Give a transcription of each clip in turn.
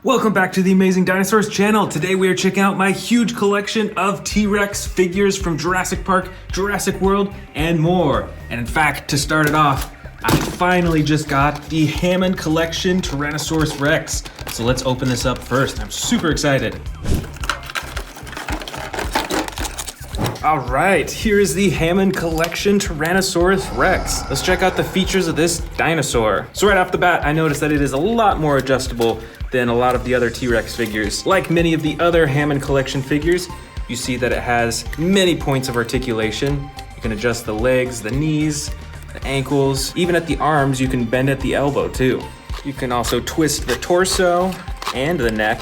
Welcome back to the Amazing Dinosaurs channel. Today we are checking out my huge collection of T-Rex figures from Jurassic Park, Jurassic World, and more. And in fact, to start it off, I finally just got the Hammond collection Tyrannosaurus Rex. So let's open this up first. I'm super excited. All right, here is the Hammond collection Tyrannosaurus Rex. Let's check out the features of this dinosaur. So right off the bat, I noticed that it is a lot more adjustable than a lot of the other T-Rex figures. Like many of the other Hammond collection figures, you see that it has many points of articulation. You can adjust the legs, the knees, the ankles, even at the arms, you can bend at the elbow too. You can also twist the torso and the neck,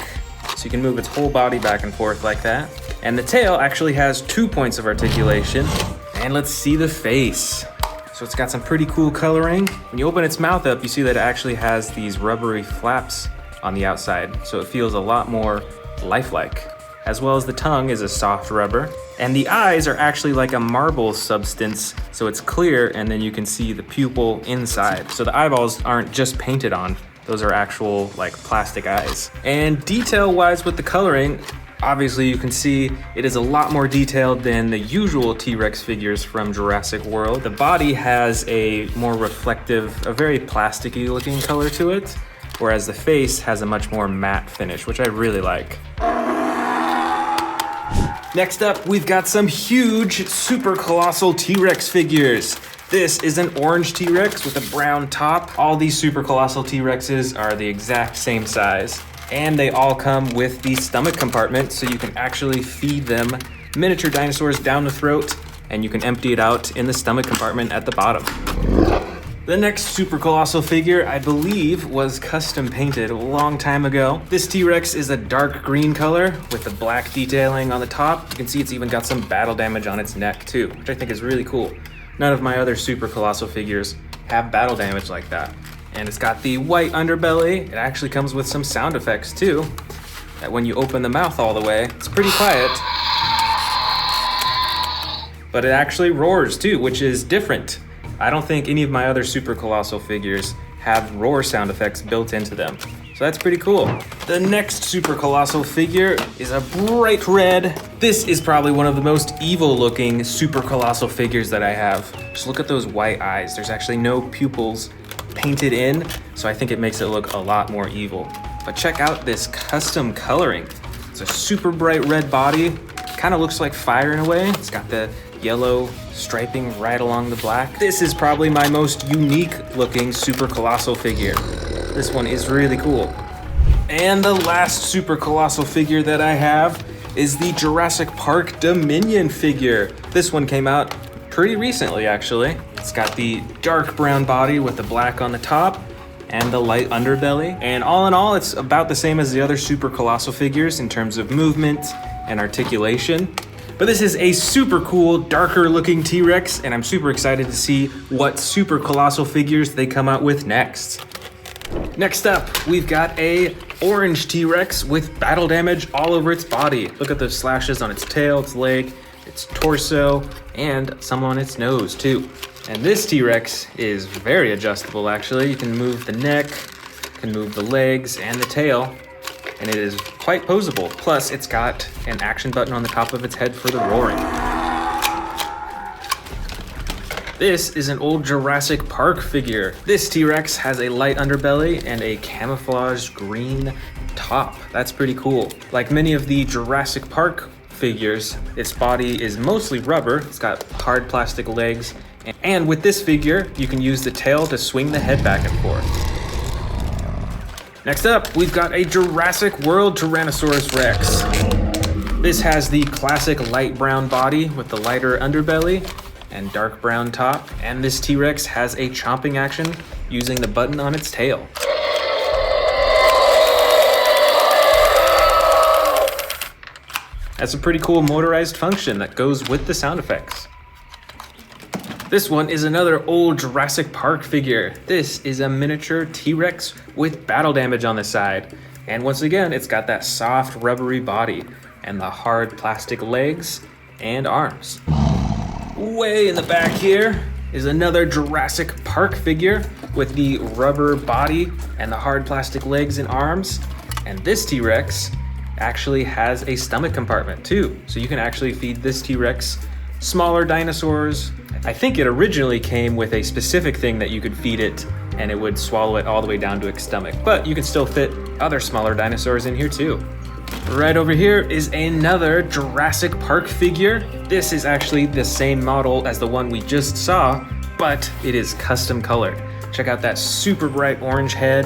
so you can move its whole body back and forth like that. And the tail actually has 2 points of articulation. And let's see the face. So it's got some pretty cool coloring. When you open its mouth up, you see that it actually has these rubbery flaps on the outside, so it feels a lot more lifelike. As well as the tongue is a soft rubber. And the eyes are actually like a marble substance, so it's clear, and then you can see the pupil inside. So the eyeballs aren't just painted on, those are actual like plastic eyes. And detail-wise with the coloring, obviously you can see it is a lot more detailed than the usual T-Rex figures from Jurassic World. The body has a more reflective, a very plasticky looking color to it, whereas the face has a much more matte finish, which I really like. Next up, we've got some huge super colossal T-Rex figures. This is an orange T-Rex with a brown top. All these super colossal T-Rexes are the exact same size, and they all come with the stomach compartment, so you can actually feed them miniature dinosaurs down the throat, and you can empty it out in the stomach compartment at the bottom. The next super colossal figure, I believe, was custom painted a long time ago. This T-Rex is a dark green color with the black detailing on the top. You can see it's even got some battle damage on its neck too, which I think is really cool. None of my other super colossal figures have battle damage like that. And it's got the white underbelly. It actually comes with some sound effects too, that when you open the mouth all the way, it's pretty quiet. But it actually roars too, which is different. I don't think any of my other super colossal figures have roar sound effects built into them. So that's pretty cool. The next super colossal figure is a bright red. This is probably one of the most evil looking super colossal figures that I have. Just look at those white eyes. There's actually no pupils painted in, so I think it makes it look a lot more evil. But check out this custom coloring. It's a super bright red body. Kind of looks like fire in a way. It's got the yellow striping right along the black. This is probably my most unique looking super colossal figure. This one is really cool. And the last super colossal figure that I have is the Jurassic Park Dominion figure. This one came out pretty recently actually. It's got the dark brown body with the black on the top and the light underbelly. And all in all, it's about the same as the other super colossal figures in terms of movement and articulation. But this is a super cool, darker looking T-Rex, and I'm super excited to see what super colossal figures they come out with next. Next up, we've got a orange T-Rex with battle damage all over its body. Look at those slashes on its tail, its leg, its torso, and some on its nose too. And this T-Rex is very adjustable actually. You can move the neck, you can move the legs and the tail, and it is quite poseable. Plus, it's got an action button on the top of its head for the roaring. This is an old Jurassic Park figure. This T-Rex has a light underbelly and a camouflaged green top. That's pretty cool. Like many of the Jurassic Park figures, its body is mostly rubber. It's got hard plastic legs. And with this figure, you can use the tail to swing the head back and forth. Next up, we've got a Jurassic World Tyrannosaurus Rex. This has the classic light brown body with the lighter underbelly and dark brown top. And this T-Rex has a chomping action using the button on its tail. That's a pretty cool motorized function that goes with the sound effects. This one is another old Jurassic Park figure. This is a miniature T-Rex with battle damage on the side. And once again, it's got that soft rubbery body and the hard plastic legs and arms. Way in the back here is another Jurassic Park figure with the rubber body and the hard plastic legs and arms. And this T-Rex actually has a stomach compartment too. So you can actually feed this T-Rex smaller dinosaurs. I think it originally came with a specific thing that you could feed it and it would swallow it all the way down to its stomach. But you can still fit other smaller dinosaurs in here too. Right over here is another Jurassic Park figure. This is actually the same model as the one we just saw, but it is custom colored. Check out that super bright orange head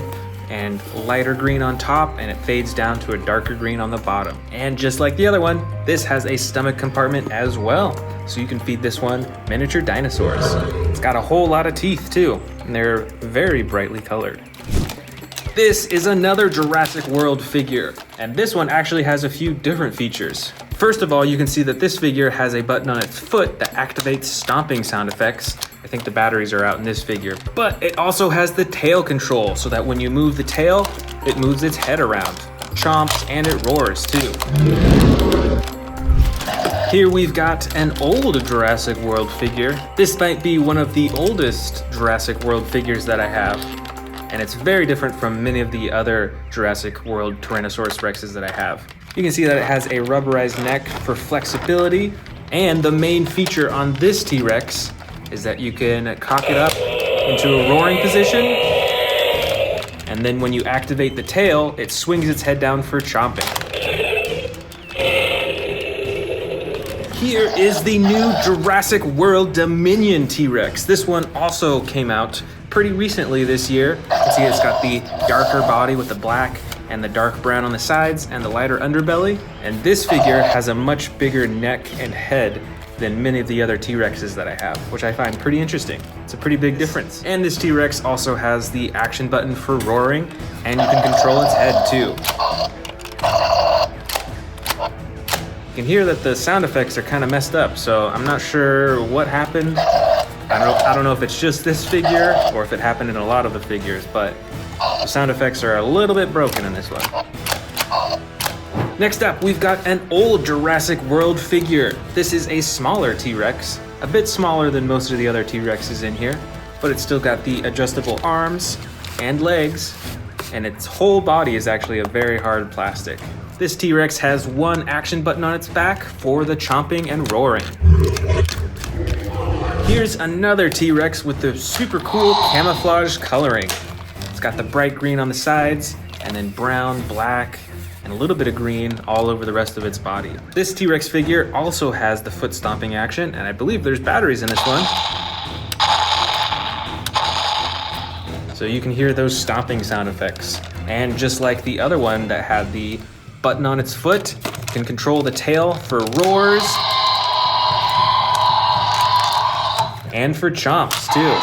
and lighter green on top, and it fades down to a darker green on the bottom. And just like the other one, this has a stomach compartment as well. So you can feed this one miniature dinosaurs. It's got a whole lot of teeth too, and they're very brightly colored. This is another Jurassic World figure, and this one actually has a few different features. First of all, you can see that this figure has a button on its foot that activates stomping sound effects. I think the batteries are out in this figure, but it also has the tail control so that when you move the tail, it moves its head around, chomps, and it roars too. Here we've got an old Jurassic World figure. This might be one of the oldest Jurassic World figures that I have, and it's very different from many of the other Jurassic World Tyrannosaurus Rexes that I have. You can see that it has a rubberized neck for flexibility, and the main feature on this T-Rex is that you can cock it up into a roaring position, and then when you activate the tail, it swings its head down for chomping. Here is the new Jurassic World Dominion T-Rex. This one also came out pretty recently this year. You can see it's got the darker body with the black and the dark brown on the sides and the lighter underbelly. And this figure has a much bigger neck and head than many of the other T-Rexes that I have, which I find pretty interesting. It's a pretty big difference. And this T-Rex also has the action button for roaring, and you can control its head too. You can hear that the sound effects are kind of messed up, so I'm not sure what happened. I don't know if it's just this figure or if it happened in a lot of the figures, but the sound effects are a little bit broken in this one. Next up, we've got an old Jurassic World figure. This is a smaller T-Rex, a bit smaller than most of the other T-Rexes in here, but it's still got the adjustable arms and legs, and its whole body is actually a very hard plastic. This T-Rex has one action button on its back for the chomping and roaring. Here's another T-Rex with the super cool camouflage coloring. It's got the bright green on the sides, and then brown, black, and a little bit of green all over the rest of its body. This T-Rex figure also has the foot stomping action, and I believe there's batteries in this one. So you can hear those stomping sound effects. And just like the other one that had the button on its foot, you can control the tail for roars and for chomps too.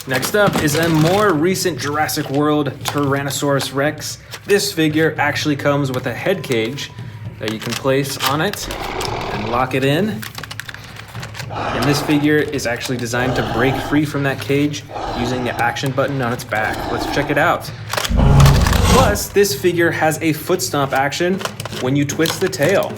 Next up is a more recent Jurassic World Tyrannosaurus Rex. This figure actually comes with a head cage that you can place on it and lock it in. And this figure is actually designed to break free from that cage using the action button on its back. Let's check it out. Plus, this figure has a foot stomp action when you twist the tail.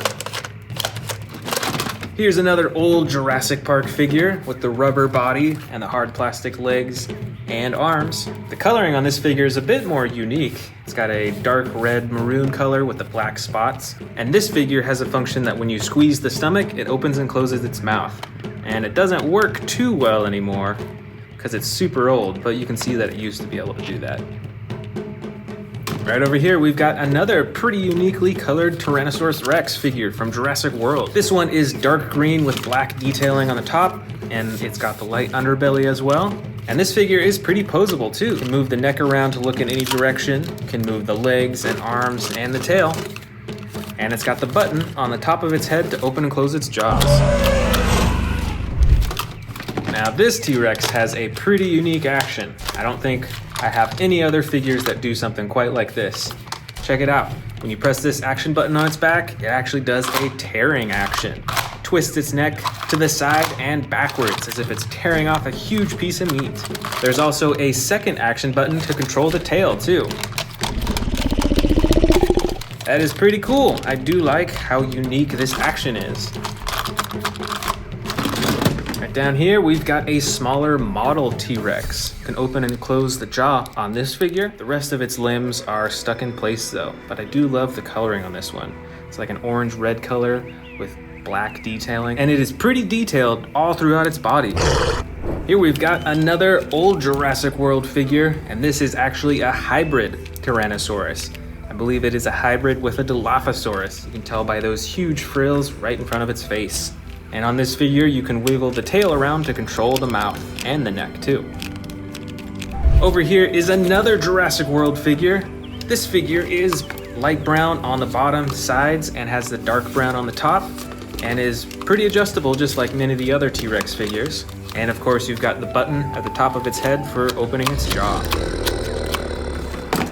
Here's another old Jurassic Park figure with the rubber body and the hard plastic legs and arms. The coloring on this figure is a bit more unique. It's got a dark red maroon color with the black spots. And this figure has a function that when you squeeze the stomach, it opens and closes its mouth. And it doesn't work too well anymore because it's super old, but you can see that it used to be able to do that. Right over here, we've got another pretty uniquely colored Tyrannosaurus Rex figure from Jurassic World. This one is dark green with black detailing on the top, and it's got the light underbelly as well. And this figure is pretty posable too. You can move the neck around to look in any direction, you can move the legs and arms and the tail. And it's got the button on the top of its head to open and close its jaws. Now this T-Rex has a pretty unique action. I don't think I have any other figures that do something quite like this. Check it out. When you press this action button on its back, it actually does a tearing action. It twists its neck to the side and backwards as if it's tearing off a huge piece of meat. There's also a second action button to control the tail too. That is pretty cool. I do like how unique this action is. Down here, we've got a smaller model T-Rex. You can open and close the jaw on this figure. The rest of its limbs are stuck in place though, but I do love the coloring on this one. It's like an orange-red color with black detailing, and it is pretty detailed all throughout its body. Here we've got another old Jurassic World figure, and this is actually a hybrid Tyrannosaurus. I believe it is a hybrid with a Dilophosaurus. You can tell by those huge frills right in front of its face. And on this figure, you can wiggle the tail around to control the mouth and the neck too. Over here is another Jurassic World figure. This figure is light brown on the bottom sides and has the dark brown on the top, and is pretty adjustable just like many of the other T-Rex figures. And of course you've got the button at the top of its head for opening its jaw.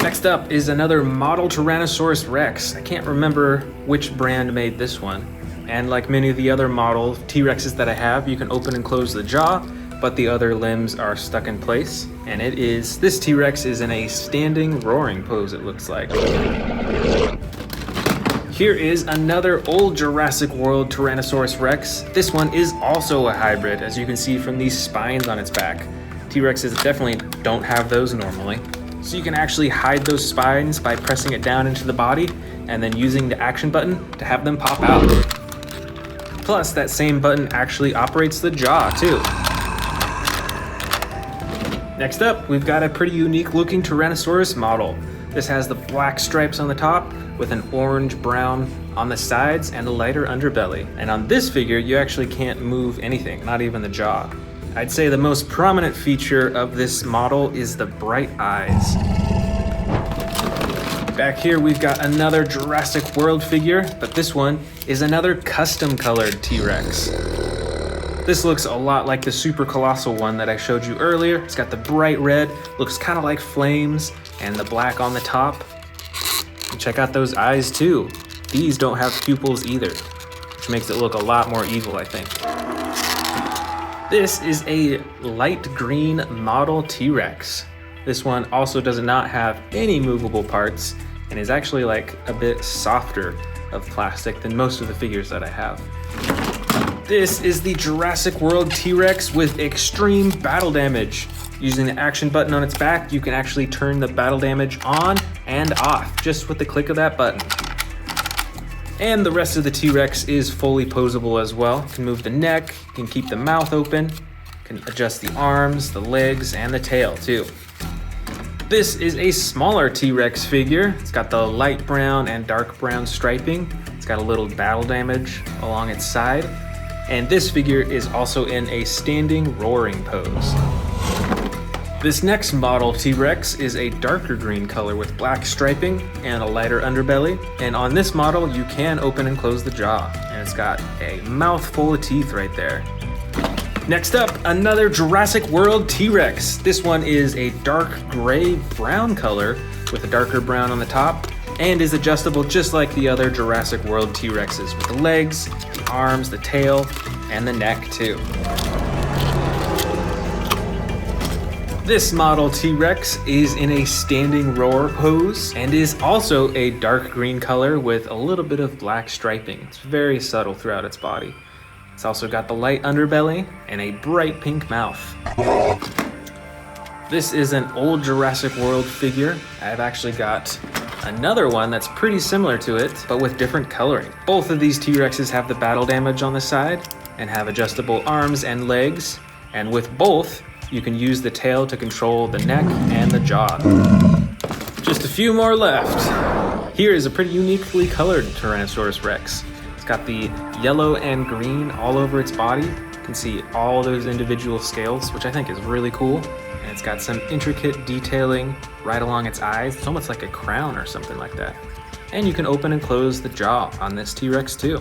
Next up is another model Tyrannosaurus Rex. I can't remember which brand made this one. And like many of the other model T-Rexes that I have, you can open and close the jaw, but the other limbs are stuck in place. And this T-Rex is in a standing roaring pose, it looks like. Here is another old Jurassic World Tyrannosaurus Rex. This one is also a hybrid, as you can see from these spines on its back. T-Rexes definitely don't have those normally. So you can actually hide those spines by pressing it down into the body and then using the action button to have them pop out. Plus, that same button actually operates the jaw too. Next up, we've got a pretty unique looking Tyrannosaurus model. This has the black stripes on the top with an orange-brown on the sides and a lighter underbelly. And on this figure, you actually can't move anything, not even the jaw. I'd say the most prominent feature of this model is the bright eyes. Back here, we've got another Jurassic World figure, but this one is another custom-colored T-Rex. This looks a lot like the super colossal one that I showed you earlier. It's got the bright red, looks kind of like flames, and the black on the top. And check out those eyes too. These don't have pupils either, which makes it look a lot more evil, I think. This is a light green model T-Rex. This one also does not have any movable parts and is actually like a bit softer of plastic than most of the figures that I have. This is the Jurassic World T-Rex with extreme battle damage. Using the action button on its back, you can actually turn the battle damage on and off just with the click of that button. And the rest of the T-Rex is fully posable as well. You can move the neck, you can keep the mouth open, you can adjust the arms, the legs, and the tail too. This is a smaller T-Rex figure. It's got the light brown and dark brown striping. It's got a little battle damage along its side. And this figure is also in a standing roaring pose. This next model T-Rex is a darker green color with black striping and a lighter underbelly. And on this model, you can open and close the jaw. And it's got a mouth full of teeth right there. Next up, another Jurassic World T-Rex. This one is a dark gray brown color with a darker brown on the top and is adjustable just like the other Jurassic World T-Rexes with the legs, the arms, the tail, and the neck too. This model T-Rex is in a standing roar pose and is also a dark green color with a little bit of black striping. It's very subtle throughout its body. It's also got the light underbelly and a bright pink mouth. This is an old Jurassic World figure. I've actually got another one that's pretty similar to it, but with different coloring. Both of these T-Rexes have the battle damage on the side and have adjustable arms and legs. And with both, you can use the tail to control the neck and the jaw. Just a few more left. Here is a pretty uniquely colored Tyrannosaurus Rex. It's got the yellow and green all over its body. You can see all those individual scales, which I think is really cool. And it's got some intricate detailing right along its eyes. It's almost like a crown or something like that. And you can open and close the jaw on this T-Rex too.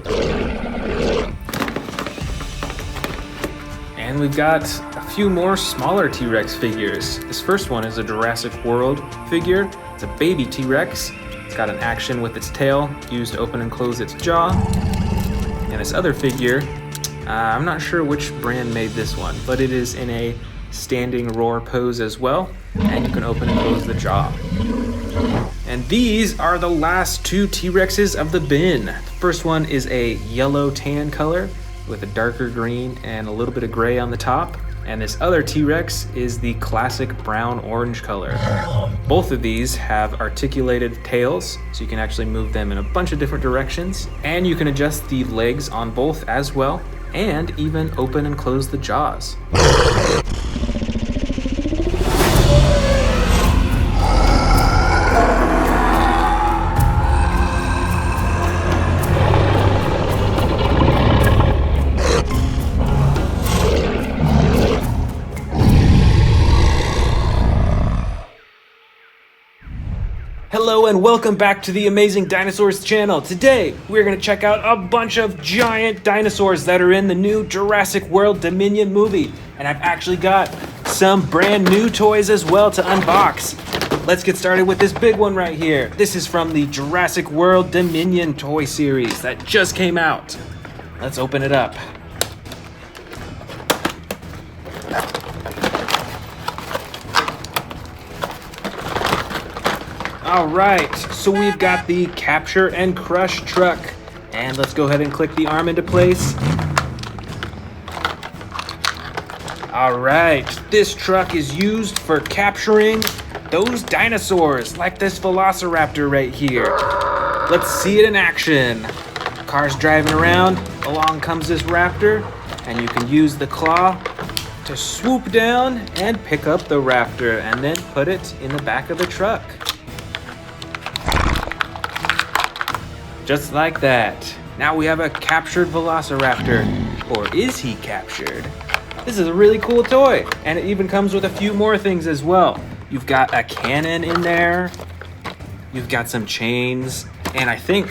And we've got a few more smaller T-Rex figures. This first one is a Jurassic World figure. It's a baby T-Rex. It's got an action with its tail used to open and close its jaw. And this other figure, I'm not sure which brand made this one, but it is in a standing roar pose as well, and you can open and close the jaw. And these are the last two T-Rexes of the bin. The first one is a yellow tan color with a darker green and a little bit of gray on the top. And this other T-Rex is the classic brown-orange color. Both of these have articulated tails, so you can actually move them in a bunch of different directions. And you can adjust the legs on both as well, and even open and close the jaws. Hello and welcome back to the Amazing Dinosaurs channel. Today, we're going to check out a bunch of giant dinosaurs that are in the new Jurassic World Dominion movie. And I've actually got some brand new toys as well to unbox. Let's get started with this big one right here. This is from the Jurassic World Dominion toy series that just came out. Let's open it up. All right, so we've got the Capture and Crush truck. And let's go ahead and click the arm into place. All right, this truck is used for capturing those dinosaurs, like this Velociraptor right here. Let's see it in action. Car's driving around, along comes this raptor, and you can use the claw to swoop down and pick up the raptor and then put it in the back of the truck. Just like that. Now we have a captured Velociraptor. Or is he captured? This is a really cool toy. And it even comes with a few more things as well. You've got a cannon in there. You've got some chains. And I think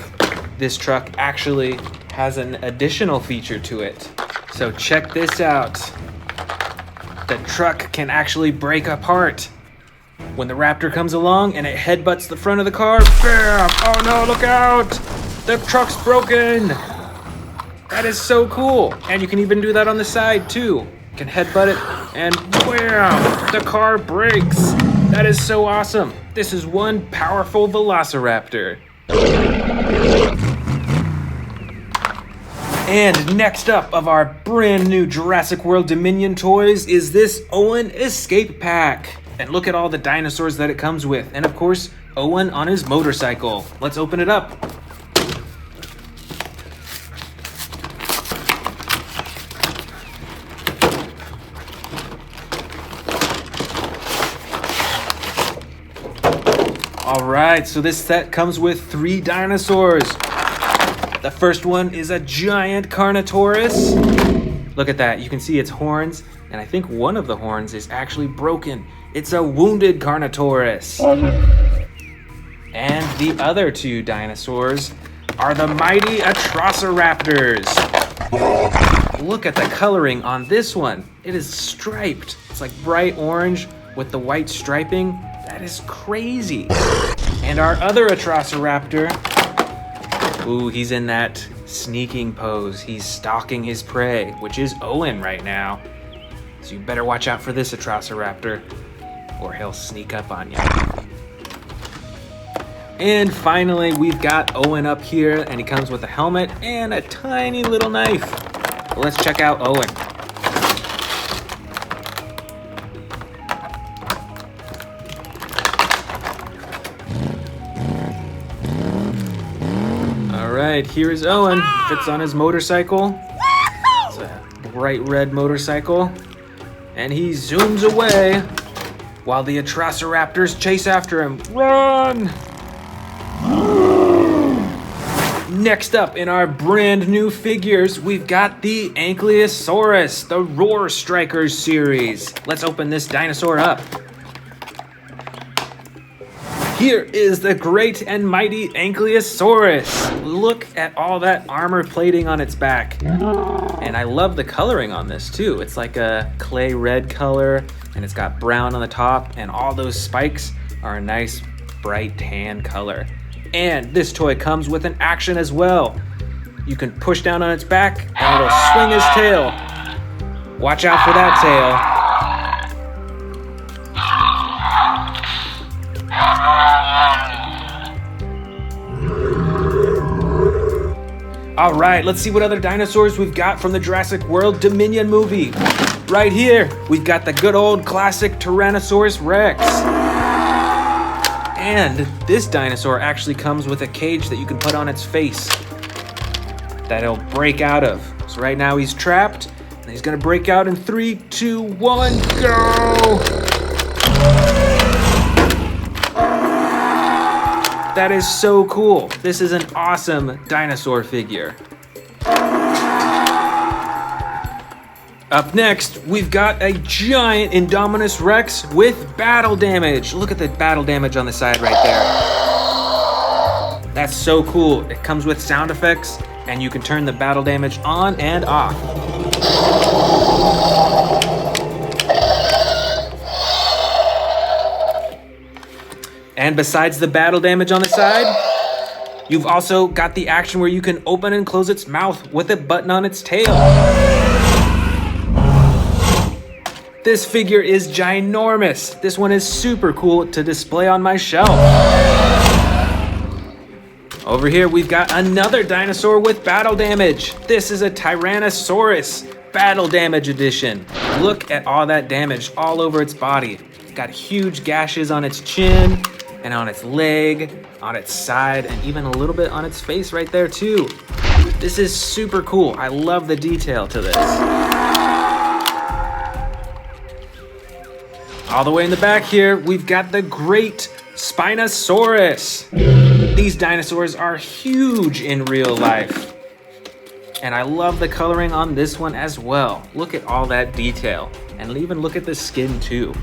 this truck actually has an additional feature to it. So check this out. The truck can actually break apart. When the raptor comes along and it headbutts the front of the car, bam! Oh no, look out! The truck's broken! That is so cool. And you can even do that on the side too. You can headbutt it and wham! The car breaks. That is so awesome. This is one powerful Velociraptor. And next up of our brand new Jurassic World Dominion toys is this Owen Escape Pack. And look at all the dinosaurs that it comes with. And of course, Owen on his motorcycle. Let's open it up. All right, so this set comes with 3 dinosaurs. The first one is a giant Carnotaurus. Look at that, you can see its horns, and I think one of the horns is actually broken. It's a wounded Carnotaurus. And the other 2 dinosaurs are the mighty Atrociraptors. Look at the coloring on this one. It is striped. It's like bright orange with the white striping. That is crazy. And our other Atrociraptor, ooh, he's in that sneaking pose. He's stalking his prey, which is Owen right now. So you better watch out for this Atrociraptor, or he'll sneak up on you. And finally, we've got Owen up here, and he comes with a helmet and a tiny little knife. Let's check out Owen. All right, here is Owen. Fits on his motorcycle. It's a bright red motorcycle. And he zooms away while the Atrociraptors chase after him. Run! Next up in our brand new figures, we've got the Ankylosaurus, the Roar Strikers series. Let's open this dinosaur up. Here is the great and mighty Ankylosaurus. Look at all that armor plating on its back. And I love the coloring on this too. It's like a clay red color, and it's got brown on the top, and all those spikes are a nice bright tan color. And this toy comes with an action as well. You can push down on its back and it'll swing his tail. Watch out for that tail. All right, let's see what other dinosaurs we've got from the Jurassic World Dominion movie. Right here, we've got the good old classic Tyrannosaurus Rex. And this dinosaur actually comes with a cage that you can put on its face that it'll break out of. So right now he's trapped, and he's gonna break out in 3, 2, 1, go! That is so cool. This is an awesome dinosaur figure. Up next, we've got a giant Indominus Rex with battle damage. Look at the battle damage on the side right there. That's so cool. It comes with sound effects, and you can turn the battle damage on and off. And besides the battle damage on the side, you've also got the action where you can open and close its mouth with a button on its tail. This figure is ginormous. This one is super cool to display on my shelf. Over here, we've got another dinosaur with battle damage. This is a Tyrannosaurus battle damage edition. Look at all that damage all over its body. It's got huge gashes on its chin and on its leg, on its side, and even a little bit on its face right there too. This is super cool. I love the detail to this. All the way in the back here, we've got the great Spinosaurus. These dinosaurs are huge in real life. And I love the coloring on this one as well. Look at all that detail. And even look at the skin too.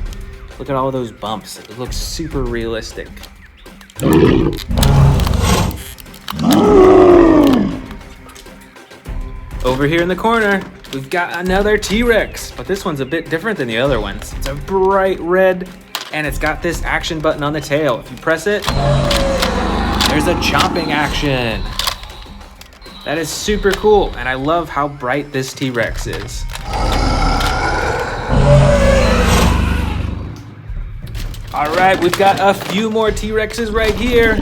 Look at all those bumps. It looks super realistic. Over here in the corner, we've got another T-Rex, but this one's a bit different than the other ones. It's a bright red, and it's got this action button on the tail. If you press it, there's a chomping action. That is super cool, and I love how bright this T-Rex is. All right, we've got a few more T-Rexes right here.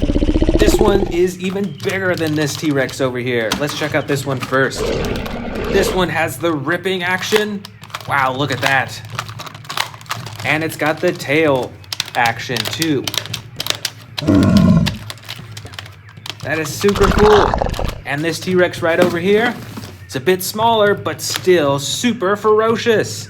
This one is even bigger than this T-Rex over here. Let's check out this one first. This one has the ripping action. Wow, look at that. And it's got the tail action too. That is super cool. And this T-Rex right over here, it's a bit smaller, but still super ferocious.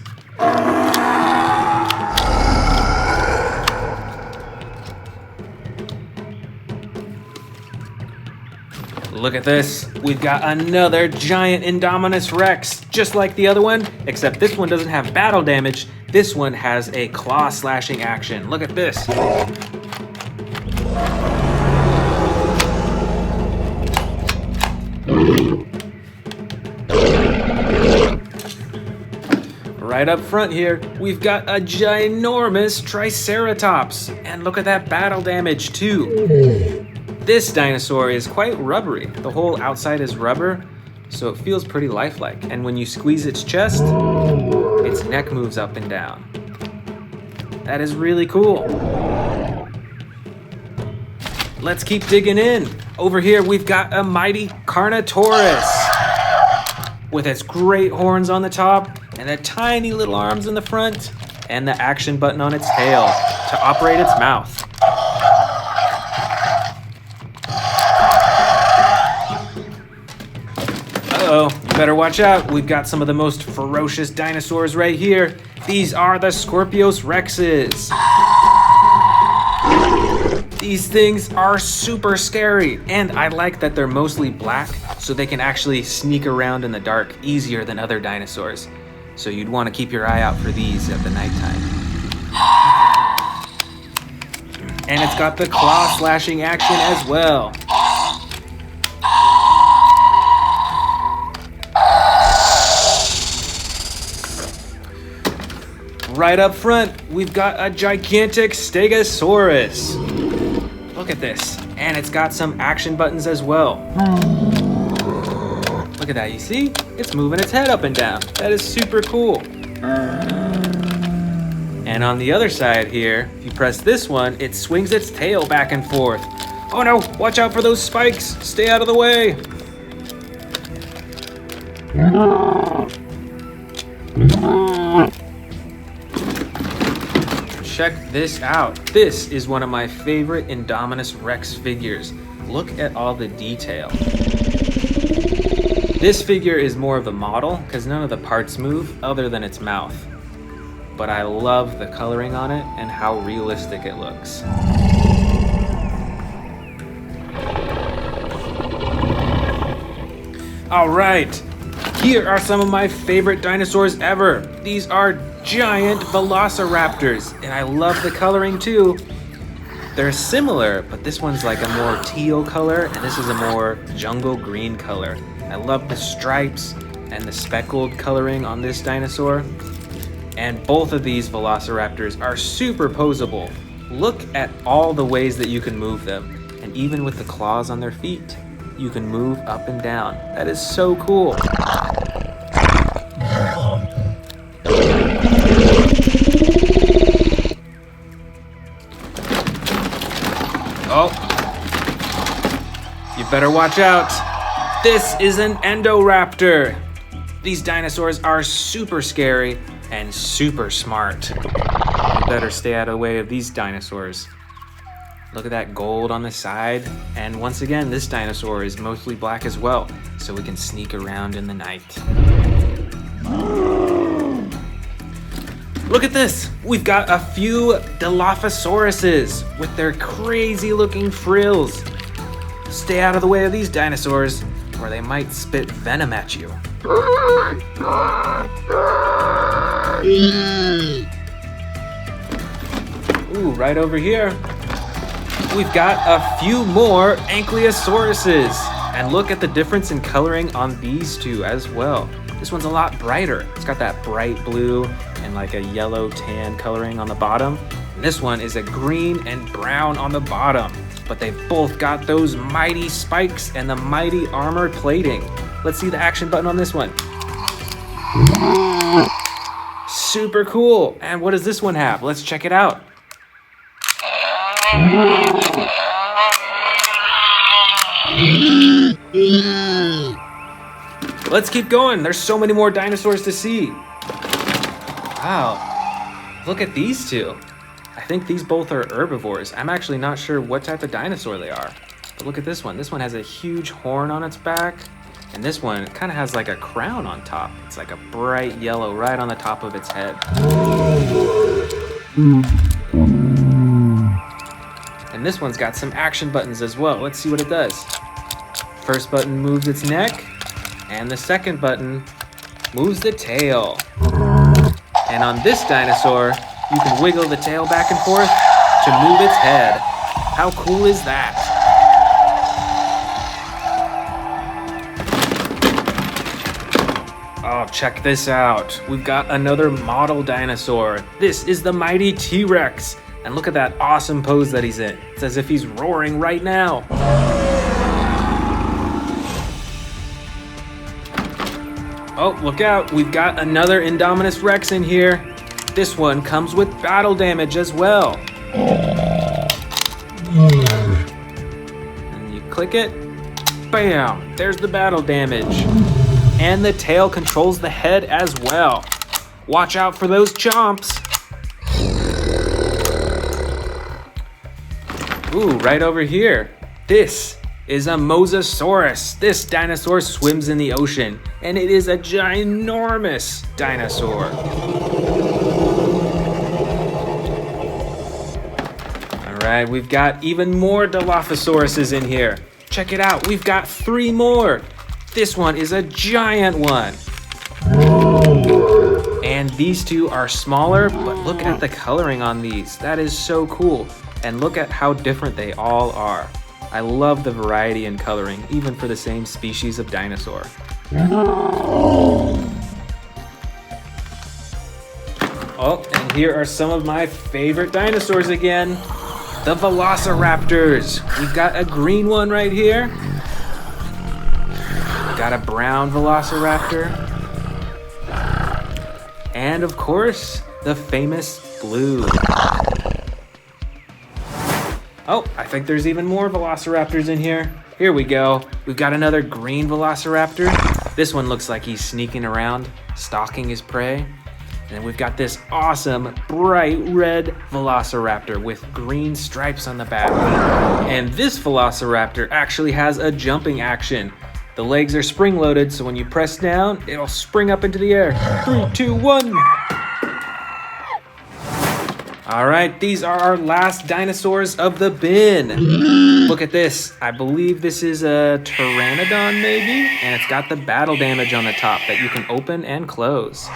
Look at this. We've got another giant Indominus Rex, just like the other one, except this one doesn't have battle damage. This one has a claw slashing action. Look at this. Right up front here, we've got a ginormous Triceratops. And look at that battle damage too. This dinosaur is quite rubbery. The whole outside is rubber, so it feels pretty lifelike. And when you squeeze its chest, its neck moves up and down. That is really cool. Let's keep digging in. Over here, we've got a mighty Carnotaurus with its great horns on the top and the tiny little arms in the front and the action button on its tail to operate its mouth. Uh-oh, you better watch out. We've got some of the most ferocious dinosaurs right here. These are the Scorpios Rexes. These things are super scary, and I like that they're mostly black, so they can actually sneak around in the dark easier than other dinosaurs. So you'd want to keep your eye out for these at the nighttime. And it's got the claw slashing action as well. Right up front, we've got a gigantic Stegosaurus. Look at this. And it's got some action buttons as well. Look at that, you see? It's moving its head up and down. That is super cool. And on the other side here, if you press this one, it swings its tail back and forth. Oh no, watch out for those spikes. Stay out of the way. Check this out. This is one of my favorite Indominus Rex figures. Look at all the detail. This figure is more of the model because none of the parts move other than its mouth. But I love the coloring on it and how realistic it looks. All right, here are some of my favorite dinosaurs ever. These are giant Velociraptors, and I love the coloring too. They're similar, but this one's like a more teal color, and this is a more jungle green color. I love the stripes and the speckled coloring on this dinosaur. And both of these Velociraptors are super posable. Look at all the ways that you can move them. And even with the claws on their feet, you can move up and down. That is so cool. Oh, you better watch out. This is an Endo Raptor. These dinosaurs are super scary and super smart. You better stay out of the way of these dinosaurs. Look at that gold on the side. And once again, this dinosaur is mostly black as well, so we can sneak around in the night. Look at this. We've got a few Dilophosauruses with their crazy looking frills. Stay out of the way of these dinosaurs or they might spit venom at you. Ooh, right over here, we've got a few more Ankylosauruses. And look at the difference in coloring on these two as well. This one's a lot brighter. It's got that bright blue and like a yellow tan coloring on the bottom. And this one is a green and brown on the bottom. But they've both got those mighty spikes and the mighty armor plating. Let's see the action button on this one. Super cool. And what does this one have? Let's check it out. Let's keep going. There's so many more dinosaurs to see. Wow. Look at these two. I think these both are herbivores. I'm actually not sure what type of dinosaur they are. But look at this one. This one has a huge horn on its back. And this one kind of has like a crown on top. It's like a bright yellow right on the top of its head. And this one's got some action buttons as well. Let's see what it does. First button moves its neck. And the second button moves the tail. And on this dinosaur, you can wiggle the tail back and forth to move its head. How cool is that? Oh, check this out. We've got another model dinosaur. This is the mighty T-Rex. And look at that awesome pose that he's in. It's as if he's roaring right now. Oh, look out. We've got another Indominus Rex in here. This one comes with battle damage as well. And you click it. Bam! There's the battle damage. And the tail controls the head as well. Watch out for those chomps. Ooh, right over here. This is a Mosasaurus. This dinosaur swims in the ocean, and it is a ginormous dinosaur. All right, we've got even more Dilophosauruses in here. Check it out, we've got 3 more. This one is a giant one. And these two are smaller, but look at the coloring on these. That is so cool. And look at how different they all are. I love the variety in coloring, even for the same species of dinosaur. Oh, and here are some of my favorite dinosaurs again. The Velociraptors. We've got a green one right here. We've got a brown Velociraptor. And of course, the famous blue. Oh, I think there's even more Velociraptors in here. Here we go. We've got another green Velociraptor. This one looks like he's sneaking around, stalking his prey. And then we've got this awesome bright red Velociraptor with green stripes on the back. And this Velociraptor actually has a jumping action. The legs are spring-loaded, so when you press down, it'll spring up into the air. 3, 2, 1. All right, these are our last dinosaurs of the bin. Look at this. I believe this is a Pteranodon maybe, and it's got the battle damage on the top that you can open and close.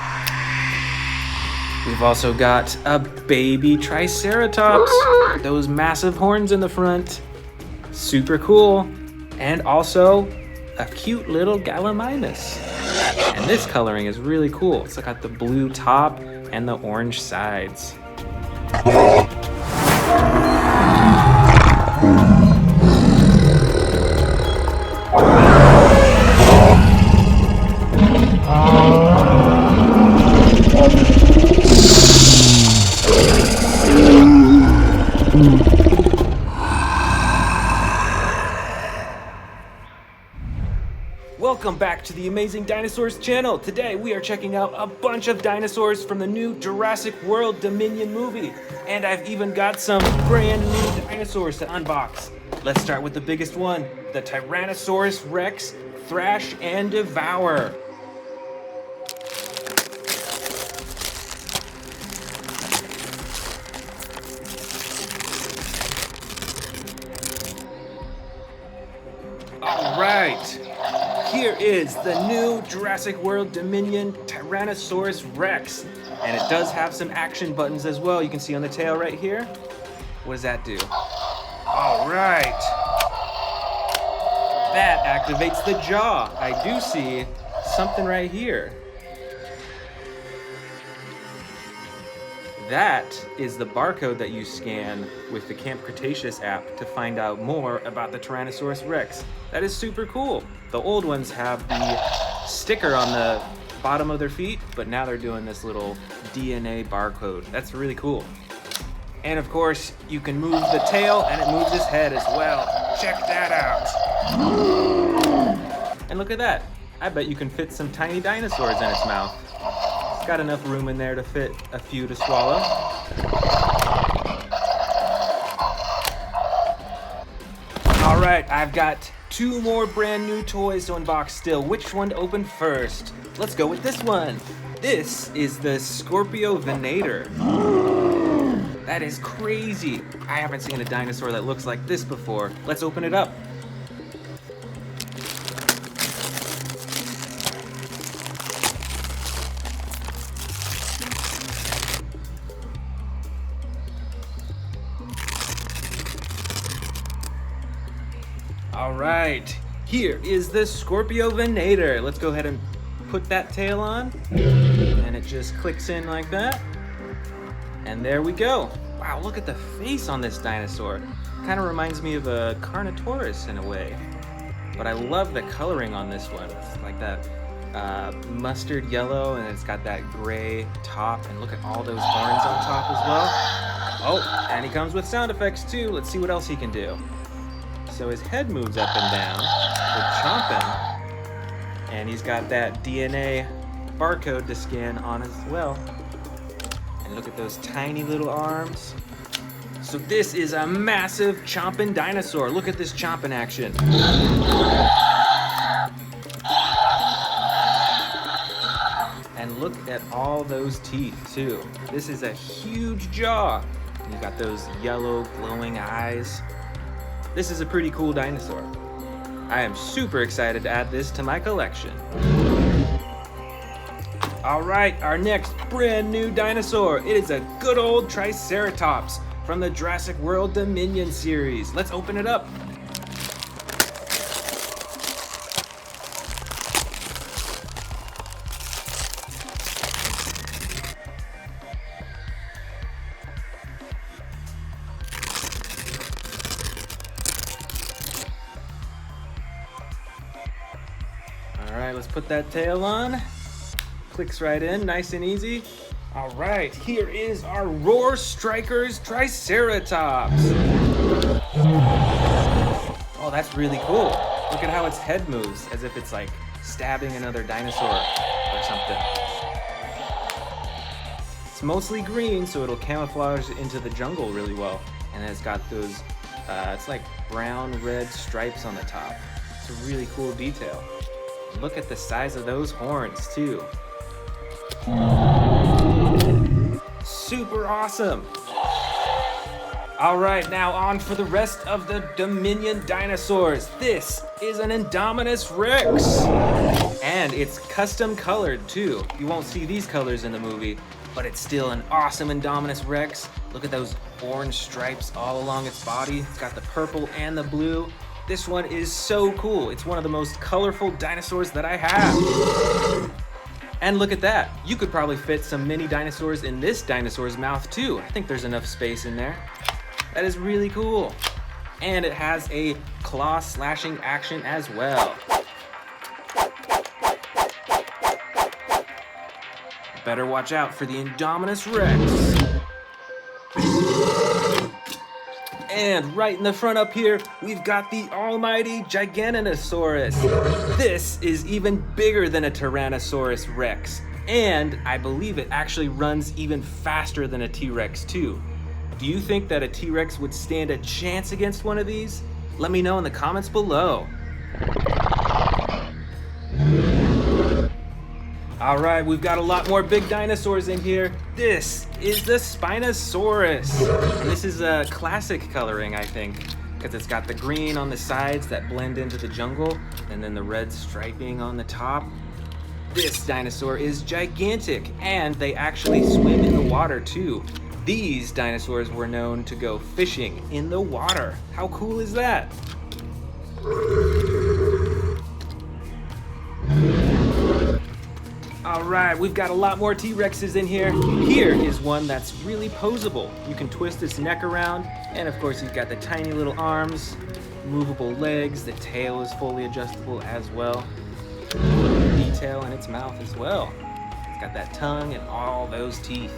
We've also got a baby Triceratops, those massive horns in the front. Super cool. And also a cute little Gallimimus. And this coloring is really cool. It's got the blue top and the orange sides. Welcome back to the Amazing Dinosaurs channel. Today we are checking out a bunch of dinosaurs from the new Jurassic World Dominion movie. And I've even got some brand new dinosaurs to unbox. Let's start with the biggest one, the Tyrannosaurus Rex, Thrash and Devour. All right. Here is the new Jurassic World Dominion Tyrannosaurus Rex. And it does have some action buttons as well. You can see on the tail right here. What does that do? All right. That activates the jaw. I do see something right here. That is the barcode that you scan with the Camp Cretaceous app to find out more about the Tyrannosaurus Rex. That is super cool. The old ones have the sticker on the bottom of their feet, but now they're doing this little DNA barcode. That's really cool. And of course, you can move the tail and it moves his head as well. Check that out. And look at that. I bet you can fit some tiny dinosaurs in its mouth. It's got enough room in there to fit a few to swallow. All right, I've got 2 more brand new toys to unbox still. Which one to open first? Let's go with this one. This is the Scorpio Venator. That is crazy. I haven't seen a dinosaur that looks like this before. Let's open it up. All right, here is the Scorpio Venator. Let's go ahead and put that tail on, and it just clicks in like that. And there we go. Wow, look at the face on this dinosaur. Kind of reminds me of a Carnotaurus in a way. But I love the coloring on this one. It's like that mustard yellow, and it's got that gray top. And look at all those horns on top as well. Oh, and he comes with sound effects too. Let's see what else he can do. So his head moves up and down with chomping, and he's got that DNA barcode to scan on as well. And look at those tiny little arms. So this is a massive chomping dinosaur. Look at this chomping action. And look at all those teeth too. This is a huge jaw. And you got those yellow glowing eyes. This is a pretty cool dinosaur. I am super excited to add this to my collection. All right, our next brand new dinosaur. It is a good old Triceratops from the Jurassic World Dominion series. Let's open it up. All right, let's put that tail on. Clicks right in, nice and easy. All right, here is our Roar Strikers Triceratops. Oh, that's really cool. Look at how its head moves, as if it's like stabbing another dinosaur or something. It's mostly green, so it'll camouflage into the jungle really well. And then it's got those, it's like brown-red stripes on the top. It's a really cool detail. Look at the size of those horns, too. Super awesome! All right, now on for the rest of the Dominion dinosaurs. This is an Indominus Rex. And it's custom colored too. You won't see these colors in the movie, but it's still an awesome Indominus Rex. Look at those orange stripes all along its body. It's got the purple and the blue. This one is so cool. It's one of the most colorful dinosaurs that I have. And look at that. You could probably fit some mini dinosaurs in this dinosaur's mouth too. I think there's enough space in there. That is really cool. And it has a claw slashing action as well. Better watch out for the Indominus Rex. And right in the front up here, we've got the almighty Giganotosaurus. This is even bigger than a Tyrannosaurus Rex. And I believe it actually runs even faster than a T-Rex too. Do you think that a T-Rex would stand a chance against one of these? Let me know in the comments below. All right, we've got a lot more big dinosaurs in here. This is the Spinosaurus. And this is a classic coloring, I think, because it's got the green on the sides that blend into the jungle, and then the red striping on the top. This dinosaur is gigantic, and they actually swim in the water too. These dinosaurs were known to go fishing in the water. How cool is that? All right, we've got a lot more T-Rexes in here. Here is one that's really posable. You can twist its neck around, and of course he's got the tiny little arms, movable legs, the tail is fully adjustable as well. Detail in its mouth as well. It's got that tongue and all those teeth.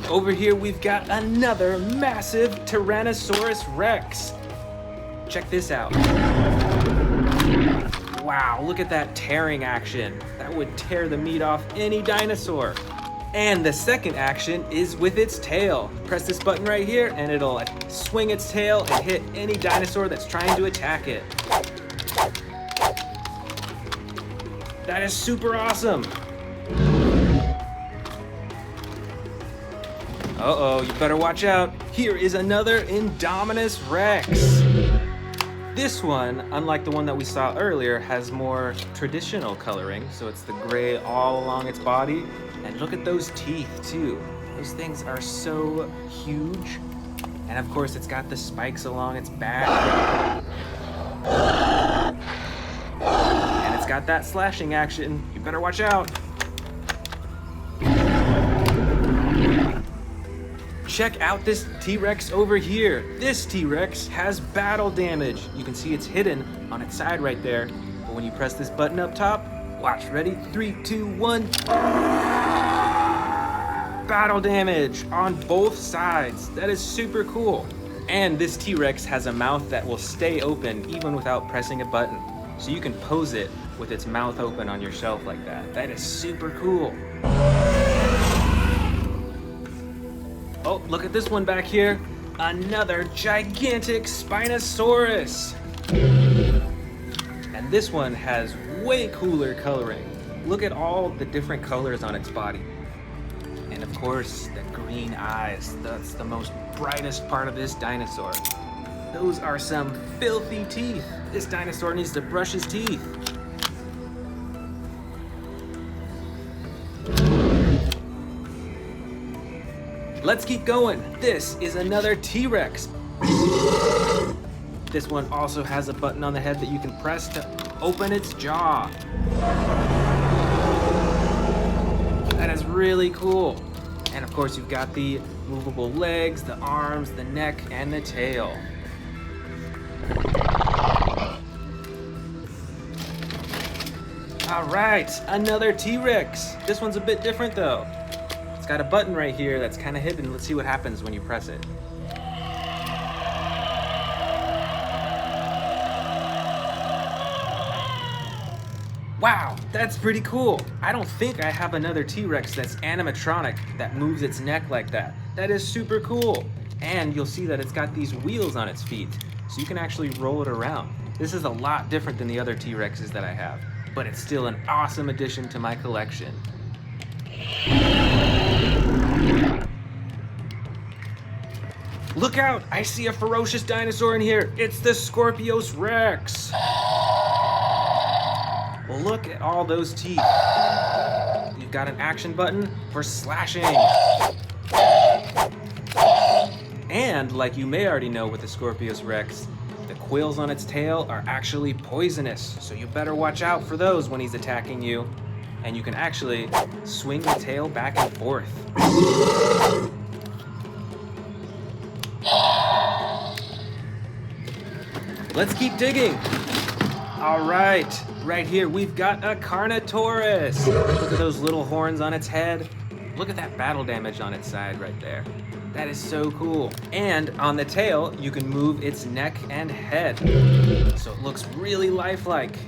Over here we've got another massive Tyrannosaurus Rex. Check this out. Wow, look at that tearing action. That would tear the meat off any dinosaur. And the second action is with its tail. Press this button right here and it'll swing its tail and hit any dinosaur that's trying to attack it. That is super awesome. Uh-oh, you better watch out. Here is another Indominus Rex. This one, unlike the one that we saw earlier, has more traditional coloring. So it's the gray all along its body. And look at those teeth too. Those things are so huge. And of course it's got the spikes along its back. And it's got that slashing action. You better watch out. Check out this T-Rex over here. This T-Rex has battle damage. You can see it's hidden on its side right there. But when you press this button up top, watch, ready? 3, 2, 1. Battle damage on both sides. That is super cool. And this T-Rex has a mouth that will stay open even without pressing a button. So you can pose it with its mouth open on your shelf like that. That is super cool. Oh, look at this one back here. Another gigantic Spinosaurus. And this one has way cooler coloring. Look at all the different colors on its body. And of course, the green eyes. That's the most brightest part of this dinosaur. Those are some filthy teeth. This dinosaur needs to brush his teeth. Let's keep going. This is another T-Rex. This one also has a button on the head that you can press to open its jaw. That is really cool. And of course you've got the movable legs, the arms, the neck, and the tail. All right, another T-Rex. This one's a bit different though. It's got a button right here that's kind of hidden. Let's see what happens when you press it. Wow, that's pretty cool. I don't think I have another T-Rex that's animatronic that moves its neck like that. That is super cool. And you'll see that it's got these wheels on its feet, so you can actually roll it around. This is a lot different than the other T-Rexes that I have, but it's still an awesome addition to my collection. Look out! I see a ferocious dinosaur in here. It's the Scorpios Rex. Well, look at all those teeth. You've got an action button for slashing. And like you may already know with the Scorpios Rex, the quills on its tail are actually poisonous, so you better watch out for those when he's attacking you. And you can actually swing the tail back and forth. Let's keep digging. All right, right here we've got a Carnotaurus. Look at those little horns on its head. Look at that battle damage on its side right there. That is so cool. And on the tail, you can move its neck and head. So it looks really lifelike.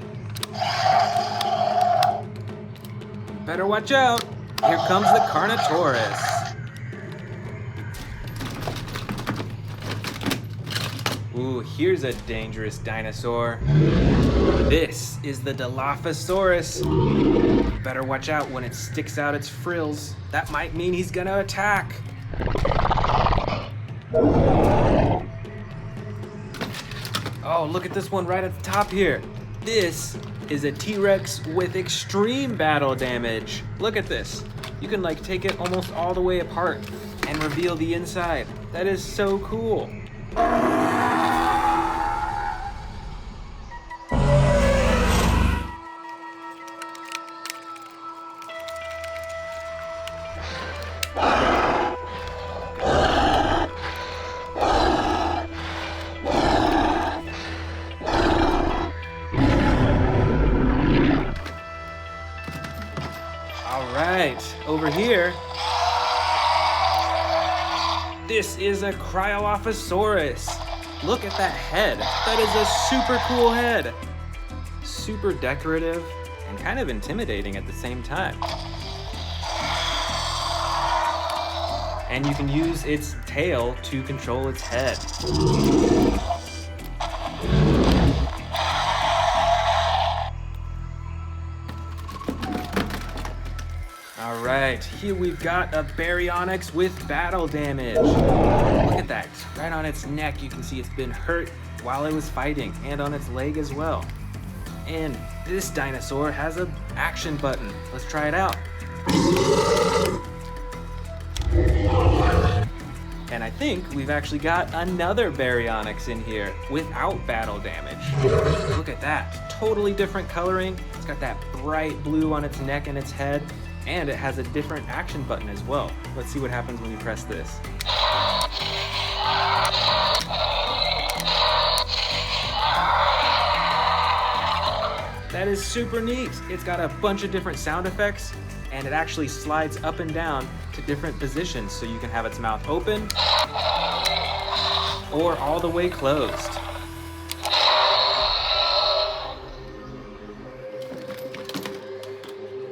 Better watch out. Here comes the Carnotaurus. Ooh, here's a dangerous dinosaur. This is the Dilophosaurus. You better watch out when it sticks out its frills. That might mean he's gonna attack. Oh, look at this one right at the top here. This is a T-Rex with extreme battle damage. Look at this. You can like take it almost all the way apart and reveal the inside. That is so cool. Over here, this is a Cryofosaurus. Look at that head. That is a super cool head. Super decorative and kind of intimidating at the same time. And you can use its tail to control its head. Alright, here we've got a Baryonyx with battle damage. Look at that, right on its neck you can see it's been hurt while it was fighting, and on its leg as well. And this dinosaur has an action button. Let's try it out. And I think we've actually got another Baryonyx in here without battle damage. Look at that, totally different coloring. It's got that bright blue on its neck and its head. And it has a different action button as well. Let's see what happens when you press this. That is super neat. It's got a bunch of different sound effects, and it actually slides up and down to different positions, so you can have its mouth open or all the way closed.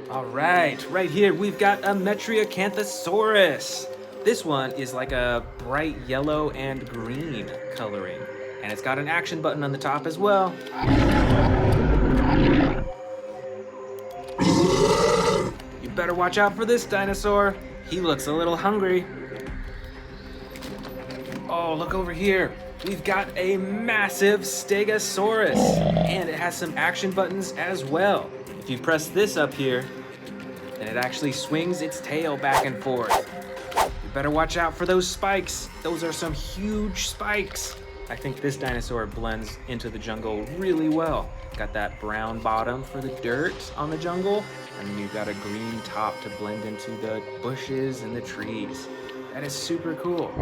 All right here we've got a Metria Canthosaurus. This one is like a bright yellow and green coloring, and it's got an action button on the top as well. You better watch out for this dinosaur. He looks a little hungry. Oh, look over here. We've got a massive Stegosaurus, and it has some action buttons as well. If you press this up here, then it actually swings its tail back and forth. You better watch out for those spikes. Those are some huge spikes. I think this dinosaur blends into the jungle really well. Got that brown bottom for the dirt on the jungle, and then you've got a green top to blend into the bushes and the trees. That is super cool.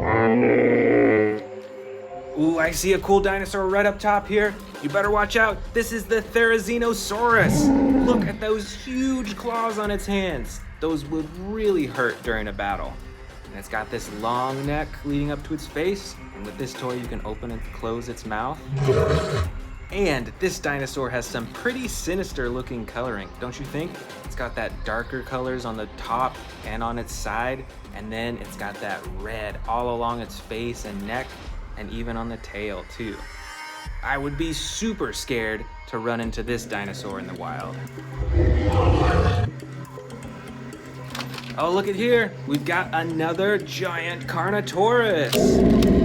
Ooh, I see a cool dinosaur right up top here. You better watch out. This is the Therizinosaurus. Look at those huge claws on its hands. Those would really hurt during a battle. And it's got this long neck leading up to its face. And with this toy, you can open and close its mouth. And this dinosaur has some pretty sinister looking coloring, don't you think? It's got that darker colors on the top and on its side, and then it's got that red all along its face and neck, and even on the tail too. I would be super scared to run into this dinosaur in the wild. Oh, look at here. We've got another giant Carnotaurus.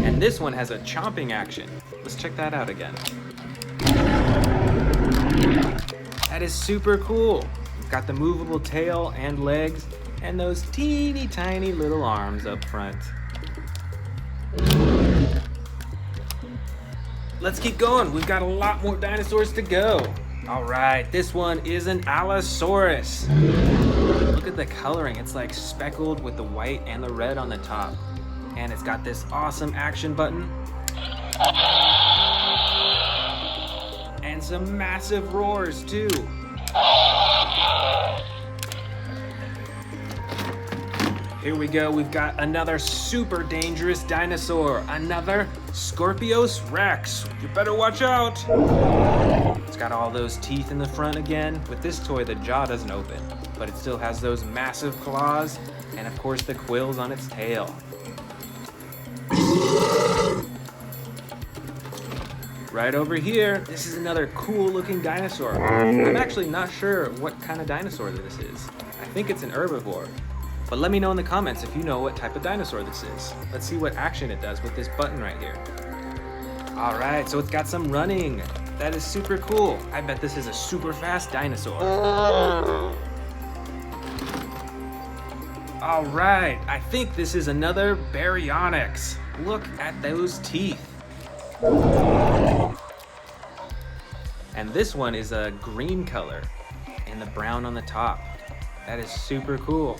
And this one has a chomping action. Let's check that out again. That is super cool. It's got the movable tail and legs and those teeny tiny little arms up front. Let's keep going. We've got a lot more dinosaurs to go. All right, this one is an Allosaurus. Look at the coloring. It's like speckled with the white and the red on the top. And it's got this awesome action button. And some massive roars too. Here we go, we've got another super dangerous dinosaur, another Scorpios Rex. You better watch out. It's got all those teeth in the front again. With this toy, the jaw doesn't open, but it still has those massive claws and of course the quills on its tail. Right over here, this is another cool looking dinosaur. I'm actually not sure what kind of dinosaur this is. I think it's an herbivore. But let me know in the comments if you know what type of dinosaur this is. Let's see what action it does with this button right here. All right, so it's got some running. That is super cool. I bet this is a super fast dinosaur. All right, I think this is another Baryonyx. Look at those teeth. And this one is a green color and the brown on the top. That is super cool.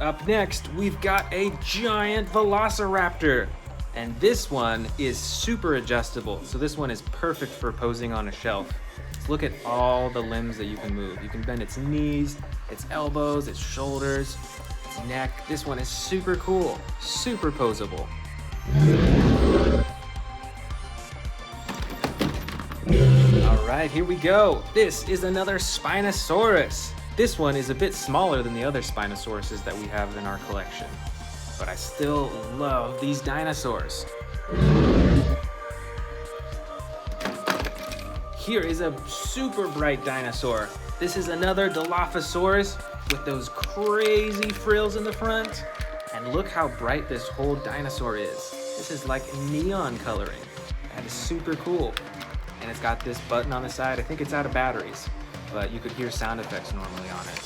Up next, we've got a giant Velociraptor. And this one is super adjustable. So this one is perfect for posing on a shelf. Let's look at all the limbs that you can move. You can bend its knees, its elbows, its shoulders, its neck. This one is super cool, super posable. All right, here we go. This is another Spinosaurus. This one is a bit smaller than the other Spinosauruses that we have in our collection, but I still love these dinosaurs. Here is a super bright dinosaur. This is another Dilophosaurus with those crazy frills in the front. And look how bright this whole dinosaur is. This is like neon coloring. That is super cool. And it's got this button on the side. I think it's out of batteries, but you could hear sound effects normally on it.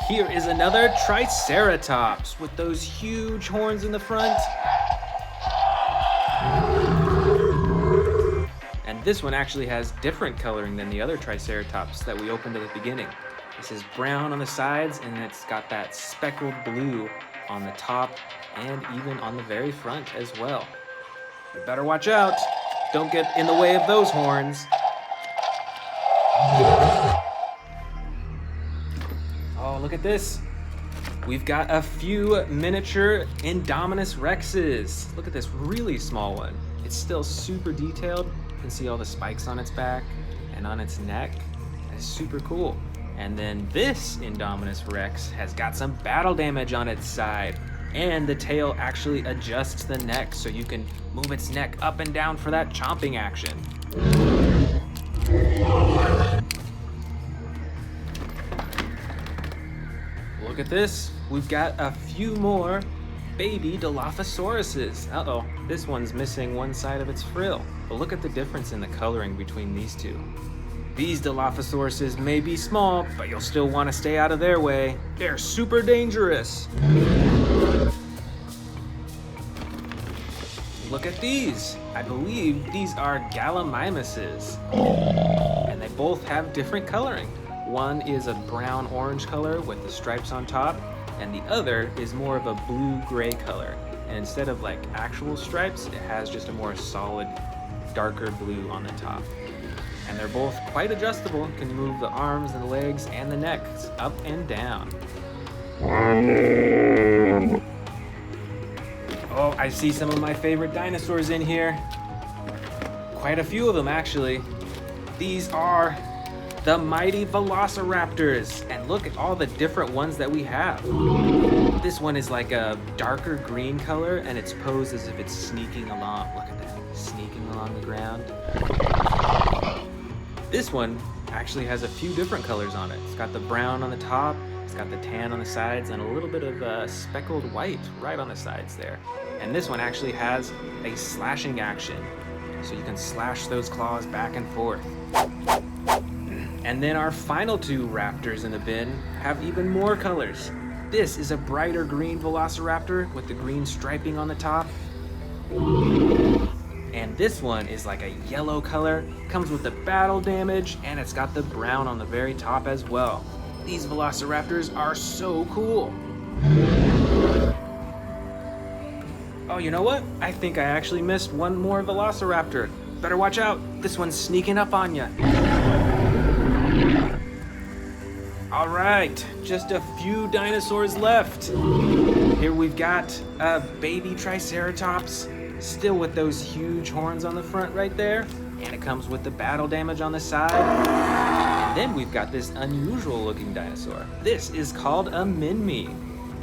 Here is another Triceratops with those huge horns in the front. And this one actually has different coloring than the other Triceratops that we opened at the beginning. This is brown on the sides and it's got that speckled blue on the top and even on the very front as well. You better watch out. Don't get in the way of those horns. Oh, look at this. We've got a few miniature Indominus Rexes. Look at this really small one. It's still super detailed. You can see all the spikes on its back and on its neck. That's super cool. And then this Indominus Rex has got some battle damage on its side. And the tail actually adjusts the neck so you can move its neck up and down for that chomping action. Look at this. We've got a few more baby Dilophosauruses. Uh-oh, this one's missing one side of its frill. But look at the difference in the coloring between these two. These Dilophosauruses may be small, but you'll still want to stay out of their way. They're super dangerous. Look at these. I believe these are Gallimimuses. And they both have different coloring. One is a brown-orange color with the stripes on top, and the other is more of a blue-gray color. And instead of like actual stripes, it has just a more solid, darker blue on the top. And they're both quite adjustable. Can move the arms and the legs and the neck up and down. Oh, I see some of my favorite dinosaurs in here. Quite a few of them, actually. These are the mighty Velociraptors. And look at all the different ones that we have. This one is like a darker green color, and it's posed as if it's sneaking along. Look at that, sneaking along the ground. This one actually has a few different colors on it. It's got the brown on the top, it's got the tan on the sides, and a little bit of speckled white right on the sides there. And this one actually has a slashing action. So you can slash those claws back and forth. And then our final two raptors in the bin have even more colors. This is a brighter green Velociraptor with the green striping on the top. And this one is like a yellow color, comes with the battle damage, and it's got the brown on the very top as well. These Velociraptors are so cool. Oh, you know what? I think I actually missed one more Velociraptor. Better watch out. This one's sneaking up on you. All right, just a few dinosaurs left. Here we've got a baby Triceratops, still with those huge horns on the front right there. And it comes with the battle damage on the side. And then we've got this unusual looking dinosaur. This is called a Minmi.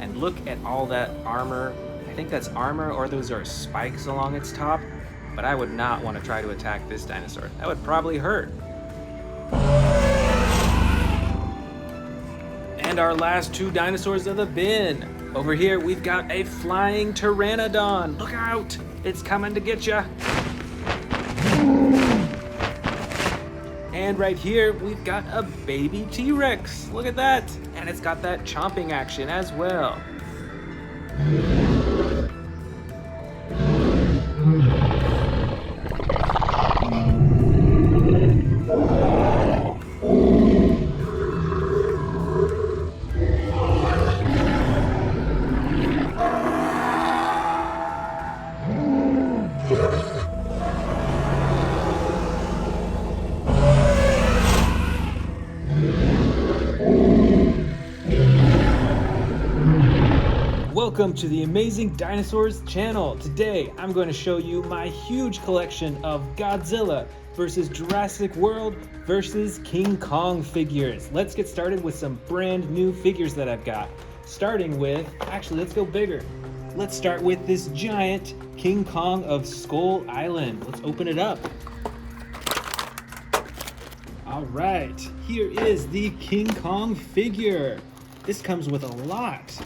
And look at all that armor. I think that's armor, or those are spikes along its top, but I would not want to try to attack this dinosaur. That would probably hurt. And our last two dinosaurs of the bin. Over here, we've got a flying Pteranodon. Look out, it's coming to get ya. And right here, we've got a baby T-Rex. Look at that. And it's got that chomping action as well. Welcome to the Amazing Dinosaurs channel. Today, I'm going to show you my huge collection of Godzilla versus Jurassic World versus King Kong figures. Let's get started with some brand new figures that I've got. Starting with, actually, let's go bigger. Let's start with this giant King Kong of Skull Island. Let's open it up. All right, here is the King Kong figure. This comes with a lot.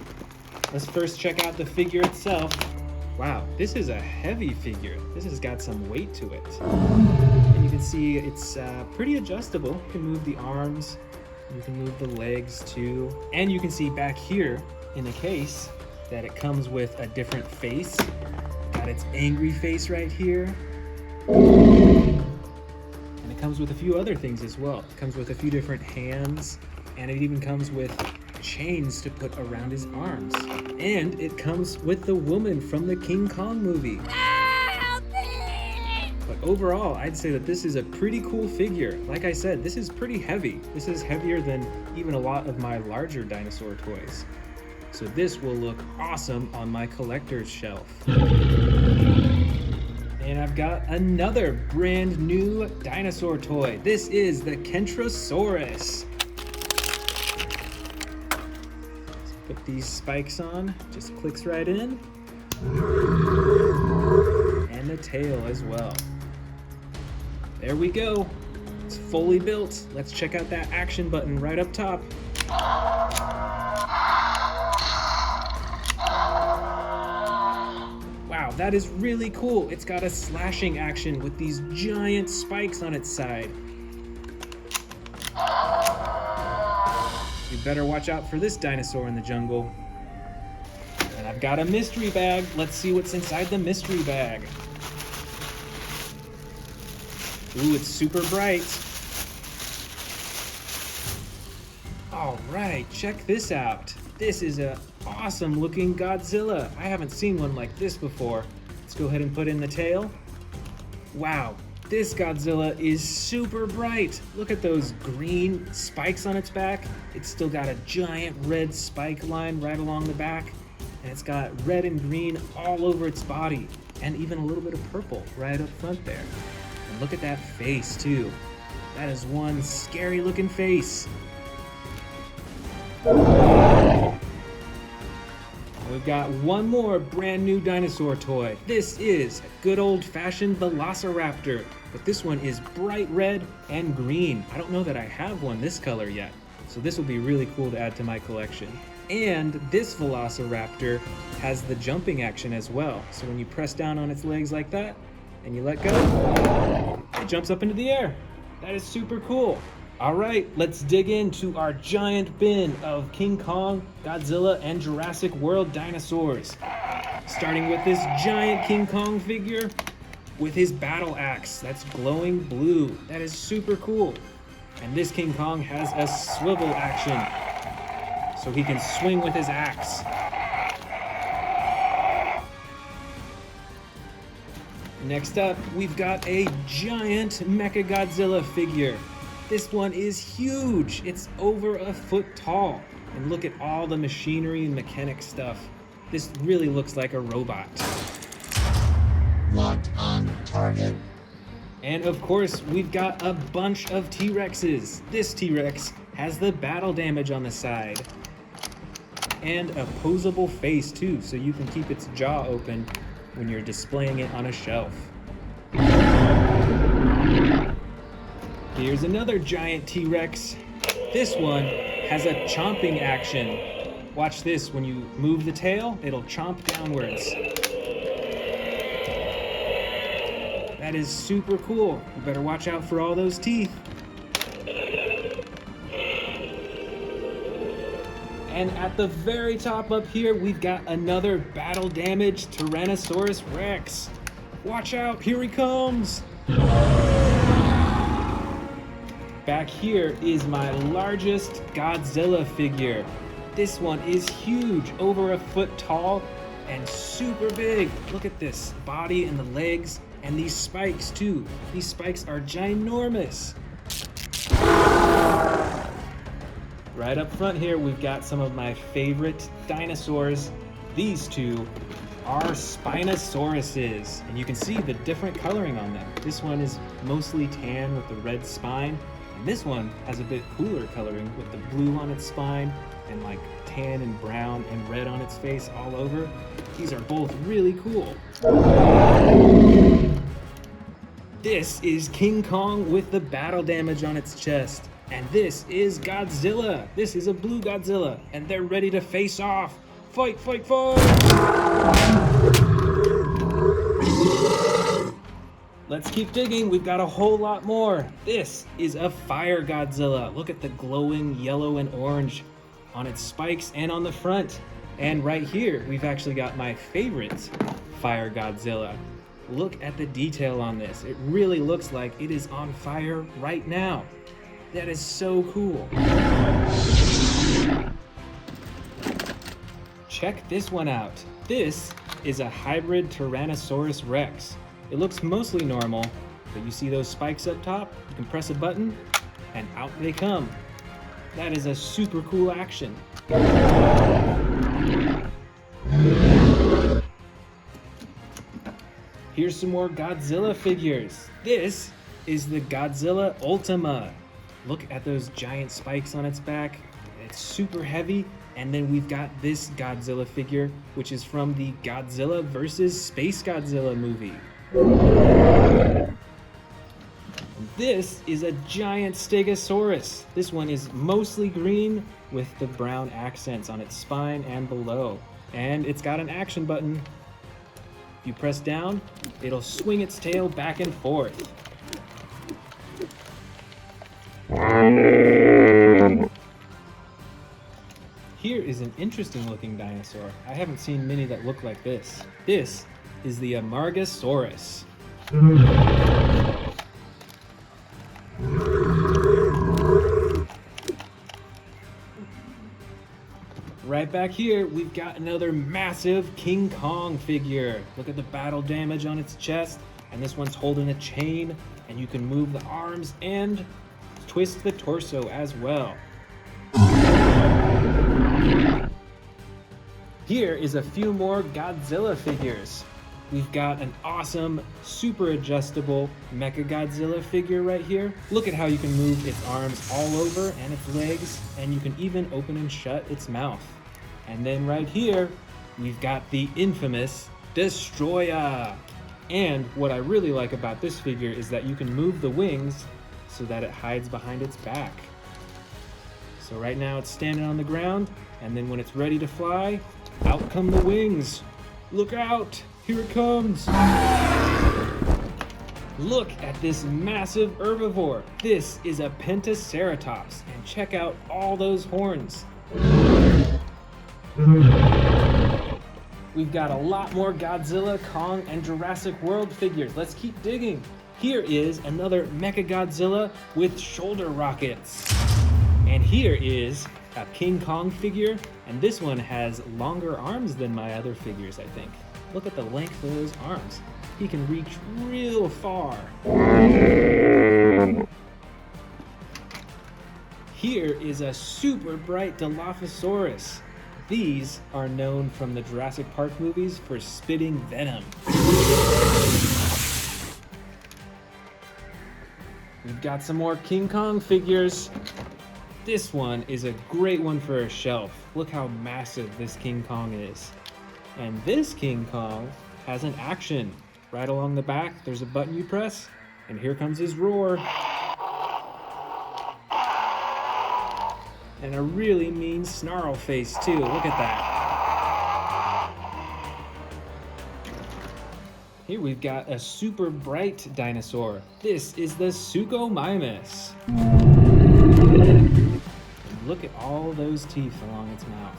Let's first check out the figure itself. Wow, this is a heavy figure. This has got some weight to it. And you can see it's pretty adjustable. You can move the arms, you can move the legs too. And you can see back here in the case that it comes with a different face. Got its angry face right here. And it comes with a few other things as well. It comes with a few different hands, and it even comes with chains to put around his arms. And it comes with the woman from the King Kong movie. Help me! But overall, I'd say that this is a pretty cool figure. Like I said, this is pretty heavy. This is heavier than even a lot of my larger dinosaur toys. So this will look awesome on my collector's shelf. And I've got another brand new dinosaur toy. This is the Canthosaurus. Put these spikes on, just clicks right in. And the tail as well. There we go. It's fully built. Let's check out that action button right up top. Wow, that is really cool. It's got a slashing action with these giant spikes on its side. You better watch out for this dinosaur in the jungle. And I've got a mystery bag. Let's see what's inside the mystery bag. Ooh, it's super bright. All right, check this out. This is an awesome looking Godzilla. I haven't seen one like this before. Let's go ahead and put in the tail. Wow, This Godzilla is super bright. Look at those green spikes on its back. It's still got a giant red spike line right along the back, and it's got red and green all over its body, and even a little bit of purple right up front there. And look at that face too. That is one scary looking face. We've got one more brand new dinosaur toy. This is a good old-fashioned Velociraptor, but this one is bright red and green. I don't know that I have one this color yet, so this will be really cool to add to my collection. And this Velociraptor has the jumping action as well. So when you press down on its legs like that, and you let go, it jumps up into the air. That is super cool. All right, let's dig into our giant bin of King Kong, Godzilla, and Jurassic World dinosaurs. Starting with this giant King Kong figure with his battle axe that's glowing blue. That is super cool. And this King Kong has a swivel action, so he can swing with his axe. Next up, we've got a giant Mechagodzilla figure. This one is huge. It's over a foot tall. And look at all the machinery and mechanic stuff. This really looks like a robot. Locked on target. And of course, we've got a bunch of T-Rexes. This T-Rex has the battle damage on the side. And a posable face too, so you can keep its jaw open when you're displaying it on a shelf. Here's another giant T-Rex. This one has a chomping action. Watch this, when you move the tail, it'll chomp downwards. That is super cool. You better watch out for all those teeth. And at the very top up here, we've got another battle damaged Tyrannosaurus Rex. Watch out, here he comes. Back here is my largest Godzilla figure. This one is huge, over a foot tall and super big. Look at this body and the legs and these spikes too. These spikes are ginormous. Right up front here, we've got some of my favorite dinosaurs. These two are Spinosauruses, and you can see the different coloring on them. This one is mostly tan with the red spine, and this one has a bit cooler coloring with the blue on its spine and like tan and brown and red on its face all over. These are both really cool. This is King Kong with the battle damage on its chest. And this is Godzilla. This is a blue Godzilla, and they're ready to face off. Fight, fight, fight! Let's keep digging, we've got a whole lot more. This is a fire Godzilla. Look at the glowing yellow and orange on its spikes and on the front. And right here, we've actually got my favorite fire Godzilla. Look at the detail on this. It really looks like it is on fire right now. That is so cool. Check this one out. This is a hybrid Tyrannosaurus Rex. It looks mostly normal, but you see those spikes up top? You can press a button, and out they come. That is a super cool action. Here's some more Godzilla figures. This is the Godzilla Ultima. Look at those giant spikes on its back. It's super heavy. And then we've got this Godzilla figure, which is from the Godzilla vs. Space Godzilla movie. This is a giant Stegosaurus. This one is mostly green with the brown accents on its spine and below. And it's got an action button. If you press down, it'll swing its tail back and forth. Here is an interesting looking dinosaur. I haven't seen many that look like this. This is the Amargasaurus. Right back here, we've got another massive King Kong figure. Look at the battle damage on its chest and this one's holding a chain, and you can move the arms and twist the torso as well. Here is a few more Godzilla figures. We've got an awesome, super adjustable Mechagodzilla figure right here. Look at how you can move its arms all over and its legs, and you can even open and shut its mouth. And then right here, we've got the infamous Destroyer. And what I really like about this figure is that you can move the wings so that it hides behind its back. So right now it's standing on the ground, and then when it's ready to fly, out come the wings. Look out! Here it comes! Look at this massive herbivore. This is a Pentaceratops, and check out all those horns. We've got a lot more Godzilla, Kong, and Jurassic World figures. Let's keep digging. Here is another Mechagodzilla with shoulder rockets. And here is a King Kong figure, and this one has longer arms than my other figures, I think. Look at the length of those arms. He can reach real far. Here is a super bright Dilophosaurus. These are known from the Jurassic Park movies for spitting venom. We've got some more King Kong figures. This one is a great one for a shelf. Look how massive this King Kong is. And this King Kong has an action. Right along the back, there's a button you press, and here comes his roar. And a really mean snarl face too, look at that. Here we've got a super bright dinosaur. This is the Suchomimus. And look at all those teeth along its mouth.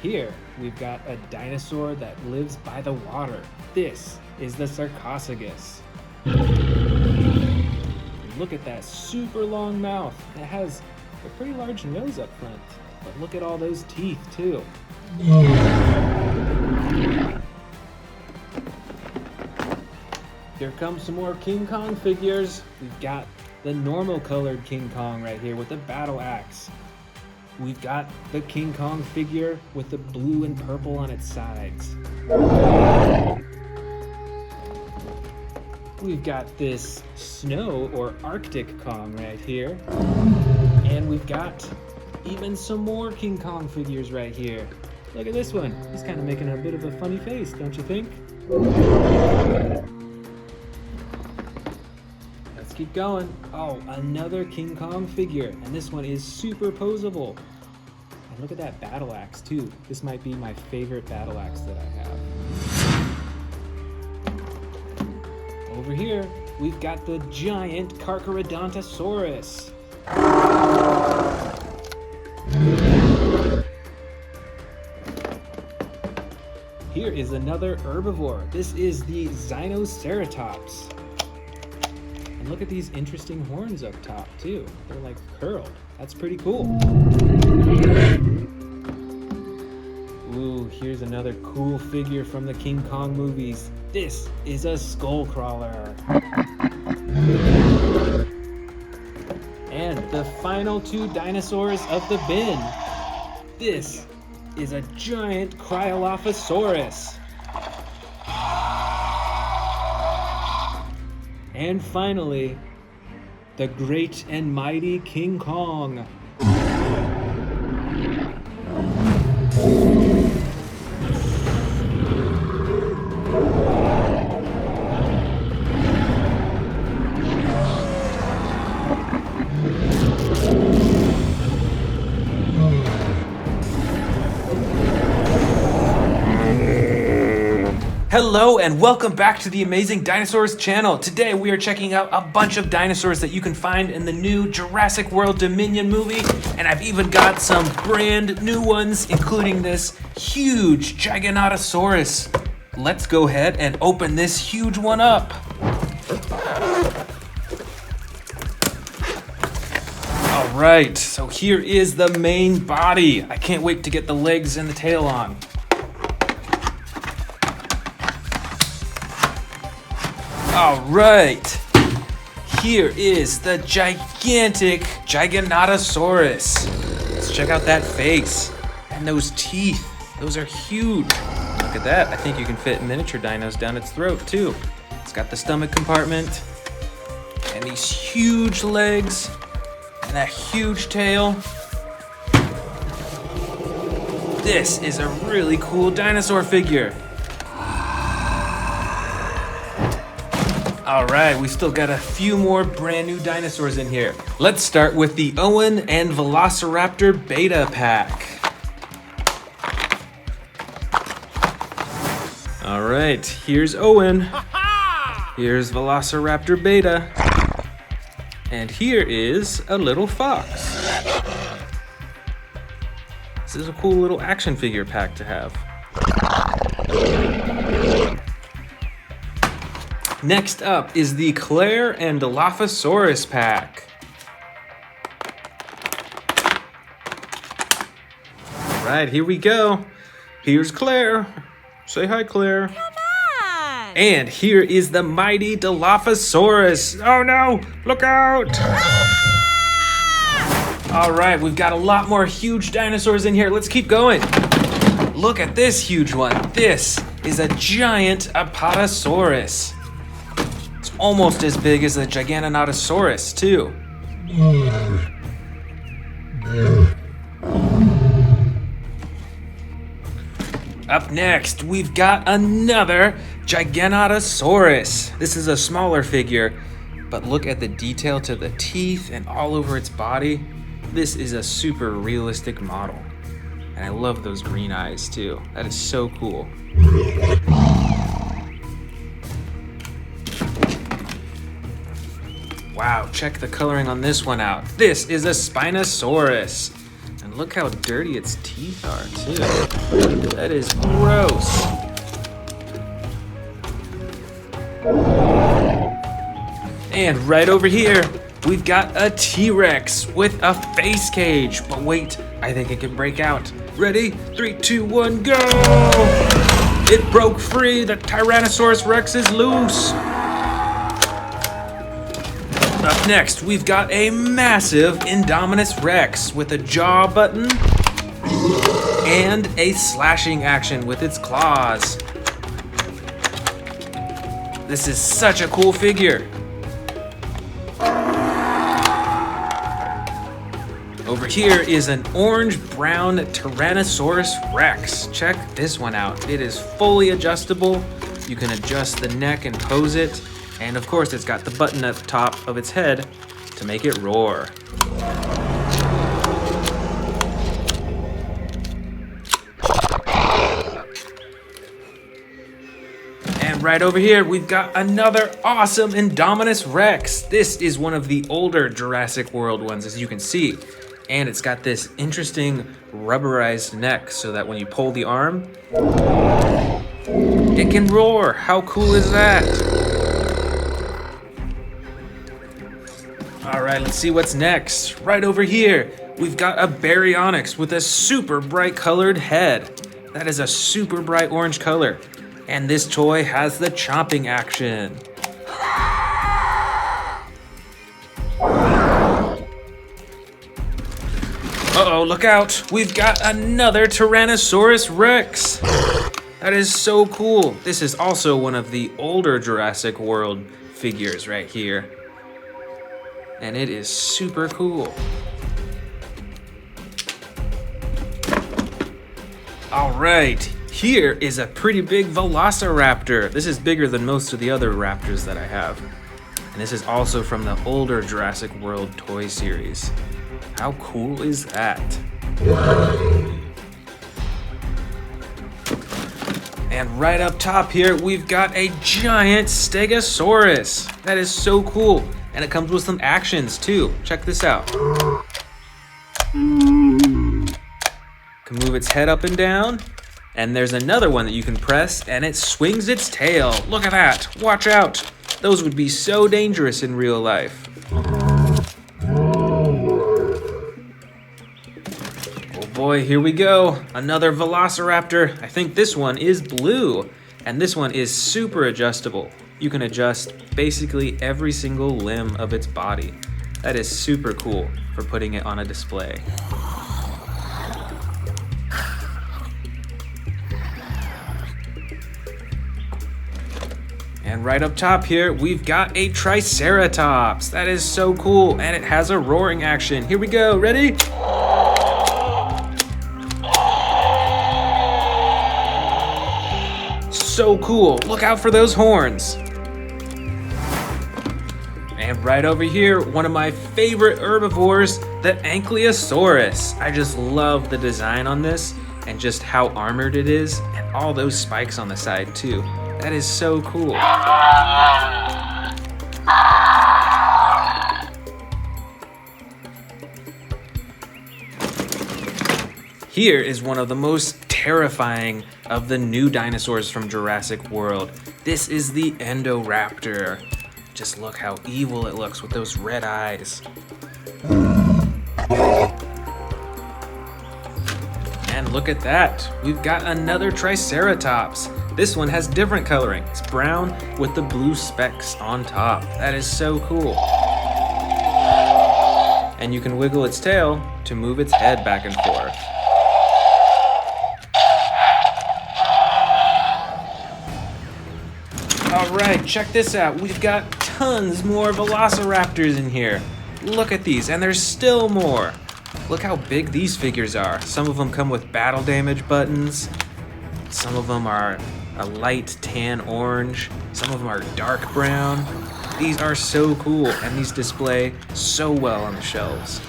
Here we've got a dinosaur that lives by the water. This is the Sarcophagus. Look at that super long mouth. It has a pretty large nose up front, but look at all those teeth too. Here comes some more King Kong figures. We've got the normal colored King Kong right here with the battle axe. We've got the King Kong figure with the blue and purple on its sides. We've got this snow or Arctic Kong right here. And we've got even some more King Kong figures right here. Look at this one. He's kind of making a bit of a funny face, don't you think? Let's keep going. Oh, another King Kong figure. And this one is super posable. And look at that battle axe too. This might be my favorite battle axe that I have. Over here, we've got the giant Carcharodontosaurus. Here is another herbivore. This is the Xenoceratops. And look at these interesting horns up top too. They're like curled. That's pretty cool. Ooh, here's another cool figure from the King Kong movies. This is a skull crawler. And the final two dinosaurs of the bin. This is a giant Cryolophosaurus. And finally, the great and mighty King Kong. Hello and welcome back to the Amazing Dinosaurs channel. Today we are checking out a bunch of dinosaurs that you can find in the new Jurassic World Dominion movie, and I've even got some brand new ones, including this huge Giganotosaurus. Let's go ahead and open this huge one up. All right, so here is the main body. I can't wait to get the legs and the tail on. All right. Here is the gigantic Giganotosaurus. Let's check out that face and those teeth. Those are huge. Look at that. I think you can fit miniature dinos down its throat too. It's got the stomach compartment and these huge legs and that huge tail. This is a really cool dinosaur figure. All right, we still got a few more brand new dinosaurs in here. Let's start with the Owen and Velociraptor Beta pack. All right, here's Owen. Here's Velociraptor Beta. And here is a little fox. This is a cool little action figure pack to have. Next up is the Claire and Dilophosaurus pack. All right, here we go. Here's Claire. Say hi, Claire. Come on! And here is the mighty Dilophosaurus. Oh no, look out! All right, we've got a lot more huge dinosaurs in here. Let's keep going. Look at this huge one. This is a giant Apatosaurus. It's almost as big as a Giganotosaurus, too. Up next, we've got another Giganotosaurus. This is a smaller figure, but look at the detail to the teeth and all over its body. This is a super realistic model. And I love those green eyes too. That is so cool. Wow, check the coloring on this one out. This is a Spinosaurus. And look how dirty its teeth are too. That is gross. And right over here, we've got a T-Rex with a face cage. But wait, I think it can break out. Ready? 3, 2, 1, go! It broke free. The Tyrannosaurus Rex is loose. Up next, we've got a massive Indominus Rex with a jaw button and a slashing action with its claws. This is such a cool figure. Over here is an orange-brown Tyrannosaurus Rex. Check this one out. It is fully adjustable. You can adjust the neck and pose it. And of course, it's got the button at the top of its head to make it roar. And right over here, we've got another awesome Indominus Rex. This is one of the older Jurassic World ones, as you can see. And it's got this interesting rubberized neck so that when you pull the arm, it can roar. How cool is that? All right, let's see what's next. Right over here, we've got a Baryonyx with a super bright colored head. That is a super bright orange color. And this toy has the chomping action. Uh-oh, look out. We've got another Tyrannosaurus Rex. That is so cool. This is also one of the older Jurassic World figures right here. And it is super cool. All right, here is a pretty big Velociraptor. This is bigger than most of the other raptors that I have. And this is also from the older Jurassic World toy series. How cool is that? And right up top here, we've got a giant Stegosaurus. That is so cool. And it comes with some actions too. Check this out. Can move its head up and down. And there's another one that you can press and it swings its tail. Look at that. Watch out. Those would be so dangerous in real life. Oh boy, here we go. Another Velociraptor. I think this one is blue. And this one is super adjustable. you can adjust basically every single limb of its body. That is super cool for putting it on a display. And right up top here, we've got a Triceratops. That is so cool, and it has a roaring action. Here we go, ready? So cool, look out for those horns. And right over here, one of my favorite herbivores, the Ankylosaurus. I just love the design on this and just how armored it is, and all those spikes on the side too. That is so cool. Here is one of the most terrifying of the new dinosaurs from Jurassic World. This is the Endo Raptor. Just look how evil it looks with those red eyes. And look at that, we've got another Triceratops. This one has different coloring. It's brown with the blue specks on top. That is so cool. And you can wiggle its tail to move its head back and forth. All right, check this out. We've got tons more Velociraptors in here. Look at these, and there's still more. Look how big these figures are. Some of them come with battle damage buttons. Some of them are a light tan orange. Some of them are dark brown. These are so cool, and these display so well on the shelves.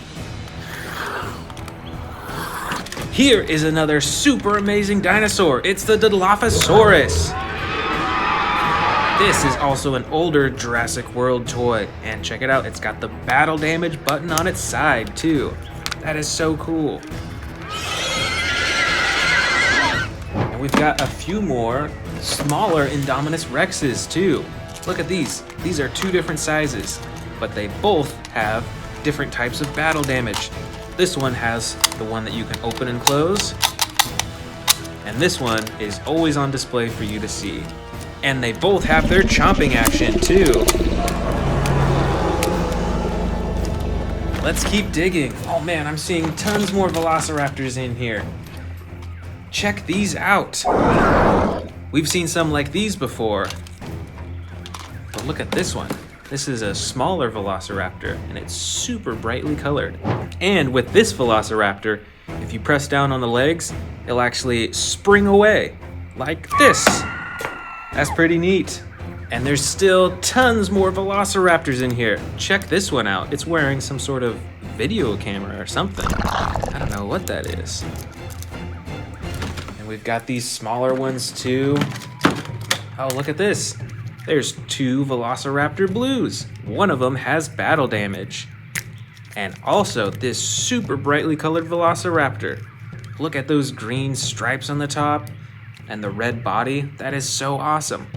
Here is another super amazing dinosaur. It's the Dilophosaurus. This is also an older Jurassic World toy, and check it out, it's got the battle damage button on its side too. That is so cool. And we've got a few more smaller Indominus Rexes too. Look at these. These are two different sizes, but they both have different types of battle damage. This one has the one that you can open and close, and this one is always on display for you to see. And they both have their chomping action too. Let's keep digging. Oh man, I'm seeing tons more Velociraptors in here. Check these out. We've seen some like these before. But look at this one. This is a smaller Velociraptor, and it's super brightly colored. And with this Velociraptor, if you press down on the legs, it'll actually spring away, like this. That's pretty neat. And there's still tons more Velociraptors in here. Check this one out. It's wearing some sort of video camera or something. I don't know what that is. And we've got these smaller ones too. Oh, look at this. There's two Velociraptor blues. One of them has battle damage. And also this super brightly colored Velociraptor. Look at those green stripes on the top and the red body. That is so awesome.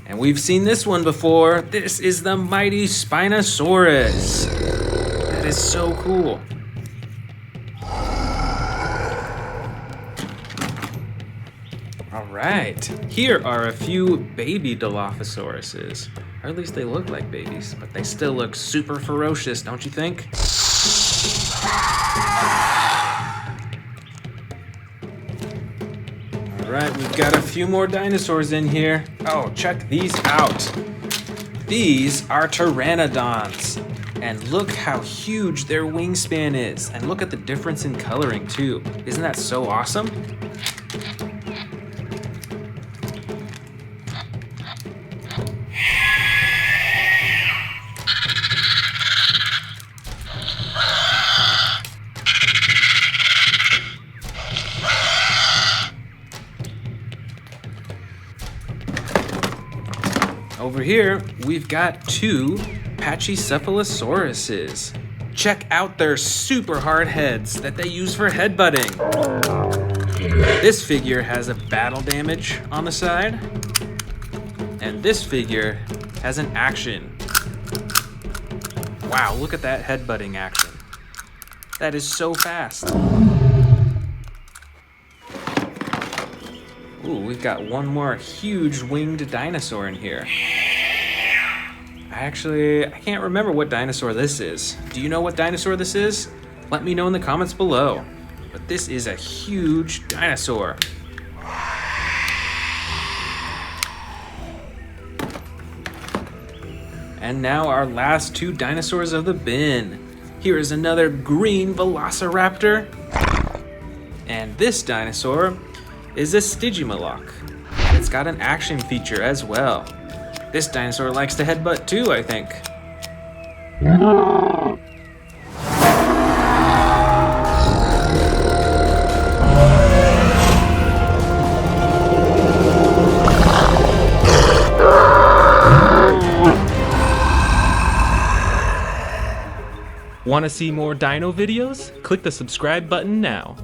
And we've seen this one before. This is the mighty Spinosaurus. That is so cool. All right, here are a few baby Dilophosauruses. Or at least they look like babies, but they still look super ferocious, don't you think? Alright, we've got a few more dinosaurs in here. Oh, check these out. These are Pteranodons. And look how huge their wingspan is. And look at the difference in coloring too. Isn't that so awesome? Over here, we've got two Pachycephalosauruses. Check out their super hard heads that they use for headbutting. This figure has a battle damage on the side, and this figure has an action. Wow, look at that headbutting action. That is so fast. Ooh, Ooh, we've got one more huge winged dinosaur in here. I can't remember what dinosaur this is. Do you know what dinosaur this is? Let me know in the comments below. But this is a huge dinosaur. And now our last two dinosaurs of the bin. Here is another green Velociraptor. And this dinosaur is a Stygimoloch. It's got an action feature as well. This dinosaur likes to headbutt too, I think. Want to see more dino videos? Click the subscribe button now.